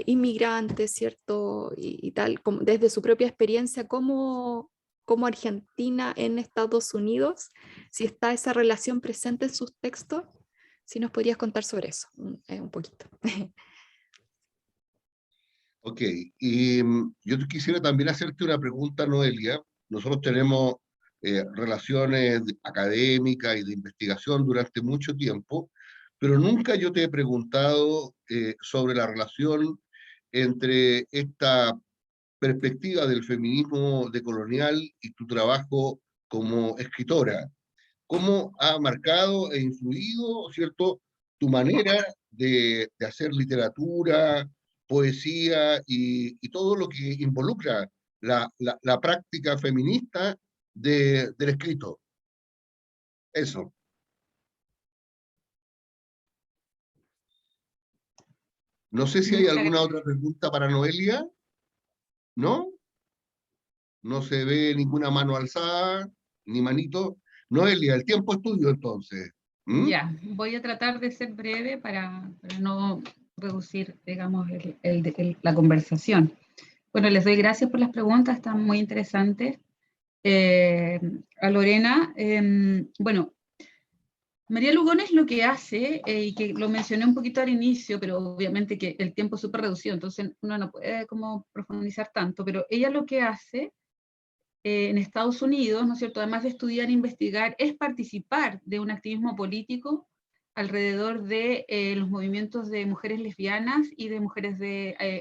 inmigrantes, ¿cierto? Y tal, desde su propia experiencia como Argentina en Estados Unidos, si está esa relación presente en sus textos, si nos podrías contar sobre eso un poquito. Ok, y yo quisiera también hacerte una pregunta, Noelia. Nosotros tenemos relaciones académicas y de investigación durante mucho tiempo, pero nunca yo te he preguntado sobre la relación entre esta perspectiva del feminismo decolonial y tu trabajo como escritora. ¿Cómo ha marcado e influido, cierto, tu manera de hacer literatura, poesía y todo lo que involucra la práctica feminista del escrito. Eso. No sé si hay Muchas alguna gracias. otra pregunta para Noelia. ¿No? No se ve ninguna mano alzada, ni manito. Noelia, el tiempo es tuyo entonces. ¿Mm? Ya, voy a tratar de ser breve para no reducir, digamos, la conversación. Bueno, les doy gracias por las preguntas, están muy interesantes. A Lorena, bueno, María Lugones lo que hace, y que lo mencioné un poquito al inicio, pero obviamente que el tiempo es súper reducido, entonces uno no puede como profundizar tanto, pero ella lo que hace en Estados Unidos, ¿no es cierto?, además de estudiar e investigar, es participar de un activismo político alrededor de los movimientos de mujeres lesbianas y de mujeres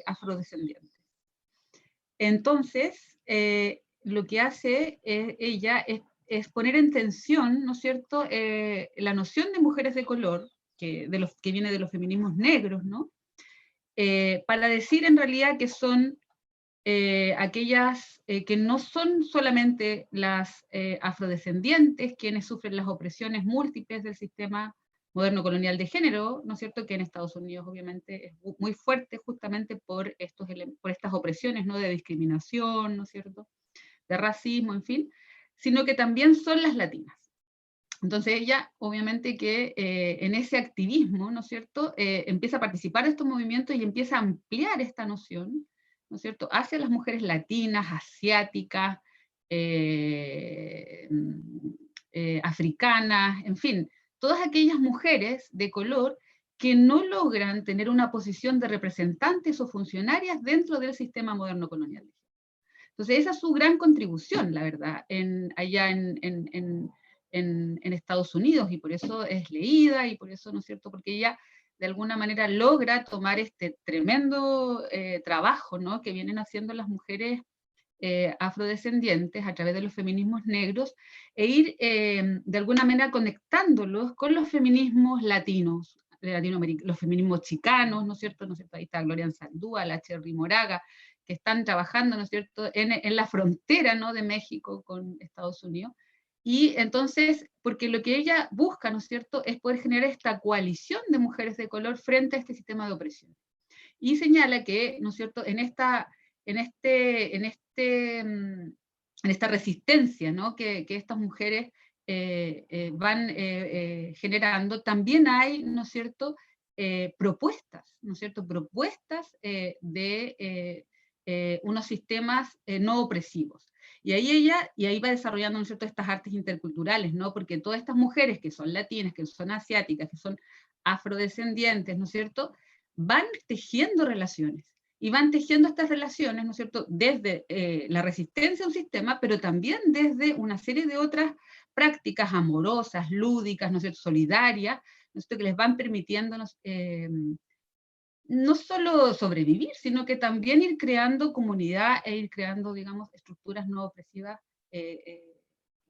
afrodescendientes. Entonces, lo que hace ella es poner en tensión, ¿no es cierto?, la noción de mujeres de color, que viene de los feminismos negros, ¿no?, para decir en realidad que son aquellas que no son solamente las afrodescendientes quienes sufren las opresiones múltiples del sistema moderno colonial de género, ¿no es cierto?, que en Estados Unidos obviamente es muy fuerte justamente por estas opresiones, ¿no?, de discriminación, ¿no es cierto?, de racismo, en fin, sino que también son las latinas. Entonces ella, obviamente que en ese activismo, ¿no es cierto?, empieza a participar de estos movimientos y empieza a ampliar esta noción, ¿no es cierto?, hacia las mujeres latinas, asiáticas, africanas, en fin, todas aquellas mujeres de color que no logran tener una posición de representantes o funcionarias dentro del sistema moderno colonial. Entonces esa es su gran contribución, la verdad, allá en Estados Unidos, y por eso es leída, y por eso, ¿no es cierto?, porque ella de alguna manera logra tomar este tremendo trabajo, ¿no?, que vienen haciendo las mujeres afrodescendientes a través de los feminismos negros, e ir de alguna manera conectándolos con los feminismos latinos, de Latinoamérica, los feminismos chicanos, ¿no es cierto? Ahí está Gloria Anzaldúa, la Cherry Moraga, que están trabajando, ¿no es cierto?, en la frontera, ¿no?, de México con Estados Unidos. Y entonces, porque lo que ella busca, ¿no es cierto?, es poder generar esta coalición de mujeres de color frente a este sistema de opresión. Y señala que, ¿no es cierto?, en esta resistencia, ¿no?, que estas mujeres van generando, también hay, ¿no es cierto?, propuestas, ¿no es cierto?, propuestas de unos sistemas no opresivos. Y ahí va desarrollando, ¿no es cierto?, estas artes interculturales, ¿no?, porque todas estas mujeres que son latinas, que son asiáticas, que son afrodescendientes, ¿no es cierto?, van tejiendo relaciones, y van tejiendo estas relaciones, ¿no es cierto?, desde la resistencia a un sistema, pero también desde una serie de otras prácticas amorosas, lúdicas, ¿no es cierto?, solidarias, ¿no es cierto?, que les van permitiendo no solo sobrevivir, sino que también ir creando comunidad e ir creando, digamos, estructuras no opresivas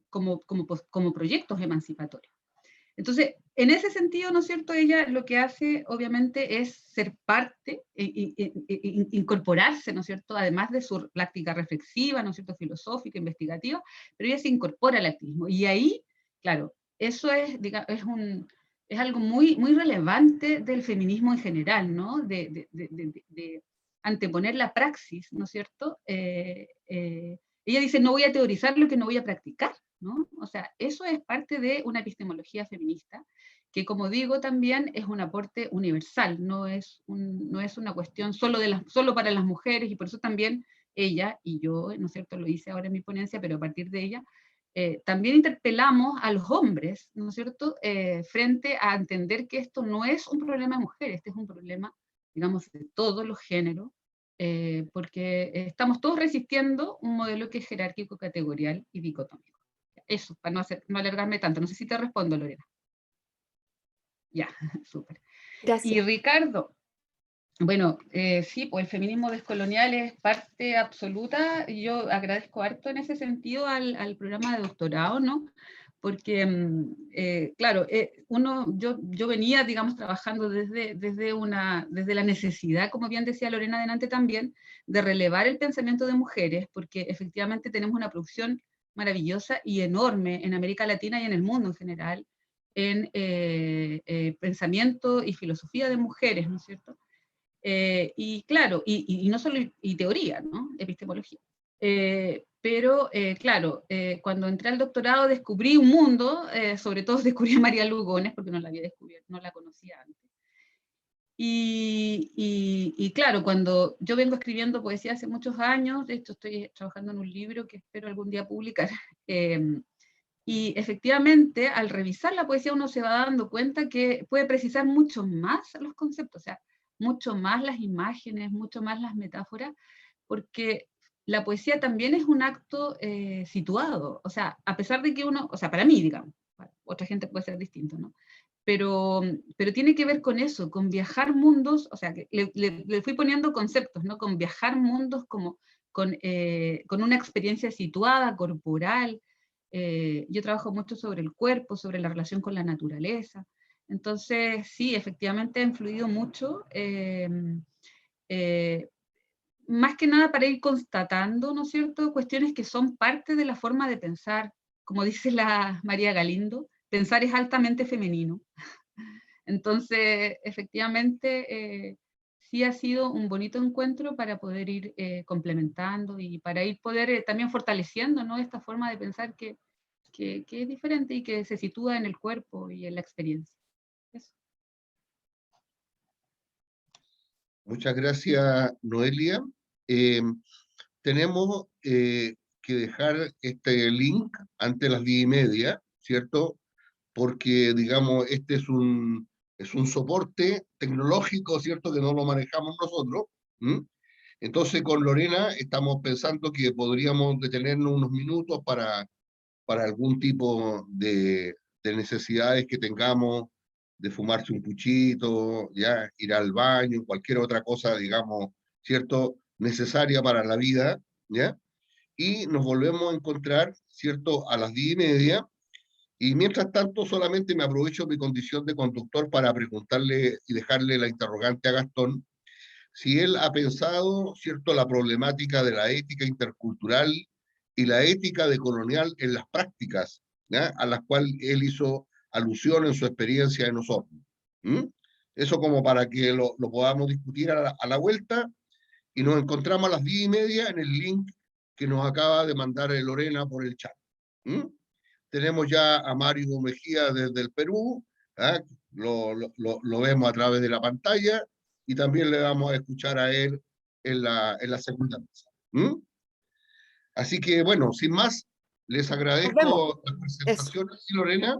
como proyectos emancipatorios. Entonces, en ese sentido, ¿no es cierto?, ella lo que hace, obviamente, es ser parte, incorporarse, ¿no es cierto?, además de su práctica reflexiva, ¿no es cierto?, filosófica, investigativa, pero ella se incorpora al activismo. Y ahí, claro, eso es algo muy, muy relevante del feminismo en general, ¿no?, de anteponer la praxis, ¿no es cierto? Ella dice, no voy a teorizar lo que no voy a practicar, ¿no? O sea, eso es parte de una epistemología feminista, que como digo también es un aporte universal, no es una cuestión solo para las mujeres, y por eso también ella y yo, ¿no es cierto?, lo hice ahora en mi ponencia, pero a partir de ella, también interpelamos a los hombres, ¿no es cierto?, frente a entender que esto no es un problema de mujeres, este es un problema, digamos, de todos los géneros, porque estamos todos resistiendo un modelo que es jerárquico, categorial y dicotómico. Eso, para no alargarme tanto. No sé si te respondo, Lorena. Ya, súper. Gracias. Y Ricardo, bueno, sí, pues el feminismo descolonial es parte absoluta, y yo agradezco harto en ese sentido al programa de doctorado, ¿no?, porque, claro, yo venía, digamos, trabajando desde la necesidad, como bien decía Lorena delante también, de relevar el pensamiento de mujeres, porque efectivamente tenemos una producción maravillosa y enorme en América Latina y en el mundo en general, en pensamiento y filosofía de mujeres, ¿no es cierto? Y claro, y no solo y teoría, ¿no? Epistemología. Pero claro, cuando entré al doctorado descubrí un mundo, sobre todo descubrí a María Lugones, porque no la había descubierto, no la conocía antes. Y claro, cuando yo vengo escribiendo poesía hace muchos años, de hecho estoy trabajando en un libro que espero algún día publicar, y efectivamente al revisar la poesía uno se va dando cuenta que puede precisar mucho más los conceptos, o sea, mucho más las imágenes, mucho más las metáforas, porque la poesía también es un acto situado, o sea, a pesar de que uno, o sea, para mí, digamos, para otra gente puede ser distinto, ¿no? Pero tiene que ver con eso, con viajar mundos, o sea, que le fui poniendo conceptos, ¿no? Con viajar mundos como con una experiencia situada, corporal. Yo trabajo mucho sobre el cuerpo, sobre la relación con la naturaleza. Entonces, sí, efectivamente ha influido mucho. Más que nada para ir constatando, ¿no es cierto?, cuestiones que son parte de la forma de pensar. Como dice la María Galindo, pensar es altamente femenino. Entonces, efectivamente, sí ha sido un bonito encuentro para poder ir complementando y para ir poder también fortaleciendo, ¿no?, esta forma de pensar que es diferente y que se sitúa en el cuerpo y en la experiencia. Eso. Muchas gracias, Noelia. Tenemos que dejar este link antes de las 10:30, ¿cierto? Porque, digamos, este es un soporte tecnológico, ¿cierto? Que no lo manejamos nosotros. ¿Mm? Entonces, con Lorena estamos pensando que podríamos detenernos unos minutos para algún tipo de necesidades que tengamos, de fumarse un puchito, ya, ir al baño, cualquier otra cosa, digamos, ¿cierto? Necesaria para la vida, ¿ya? Y nos volvemos a encontrar, ¿cierto? A las 10:30. Y mientras tanto, solamente me aprovecho mi condición de conductor para preguntarle y dejarle la interrogante a Gastón, si él ha pensado, ¿cierto?, la problemática de la ética intercultural y la ética decolonial en las prácticas, ¿ya?, a las cuales él hizo alusión en su experiencia en Osorno. ¿Mm? Eso como para que lo podamos discutir a la vuelta, y nos encontramos a las 10:30 en el link que nos acaba de mandar Lorena por el chat. ¿Mm? Tenemos ya a Mario Mejía desde el Perú, ¿ah? Lo vemos a través de la pantalla, y también le vamos a escuchar a él en la segunda mesa. ¿Mm? Así que, bueno, sin más, les Nos vemos. agradezco las Eso. presentaciones, ¿sí, Lorena?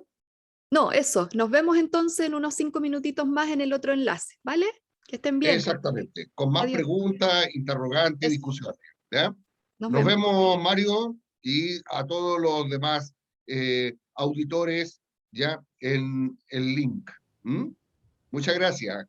No, eso. Nos vemos entonces en unos 5 minutitos más en el otro enlace, ¿vale? Que estén bien. Exactamente, con más Adiós. preguntas, interrogantes y Eso. discusiones. ¿Ya? Nos Nos vemos. vemos, Mario, y a todos los demás auditores ya en el link. ¿Mm? Muchas gracias.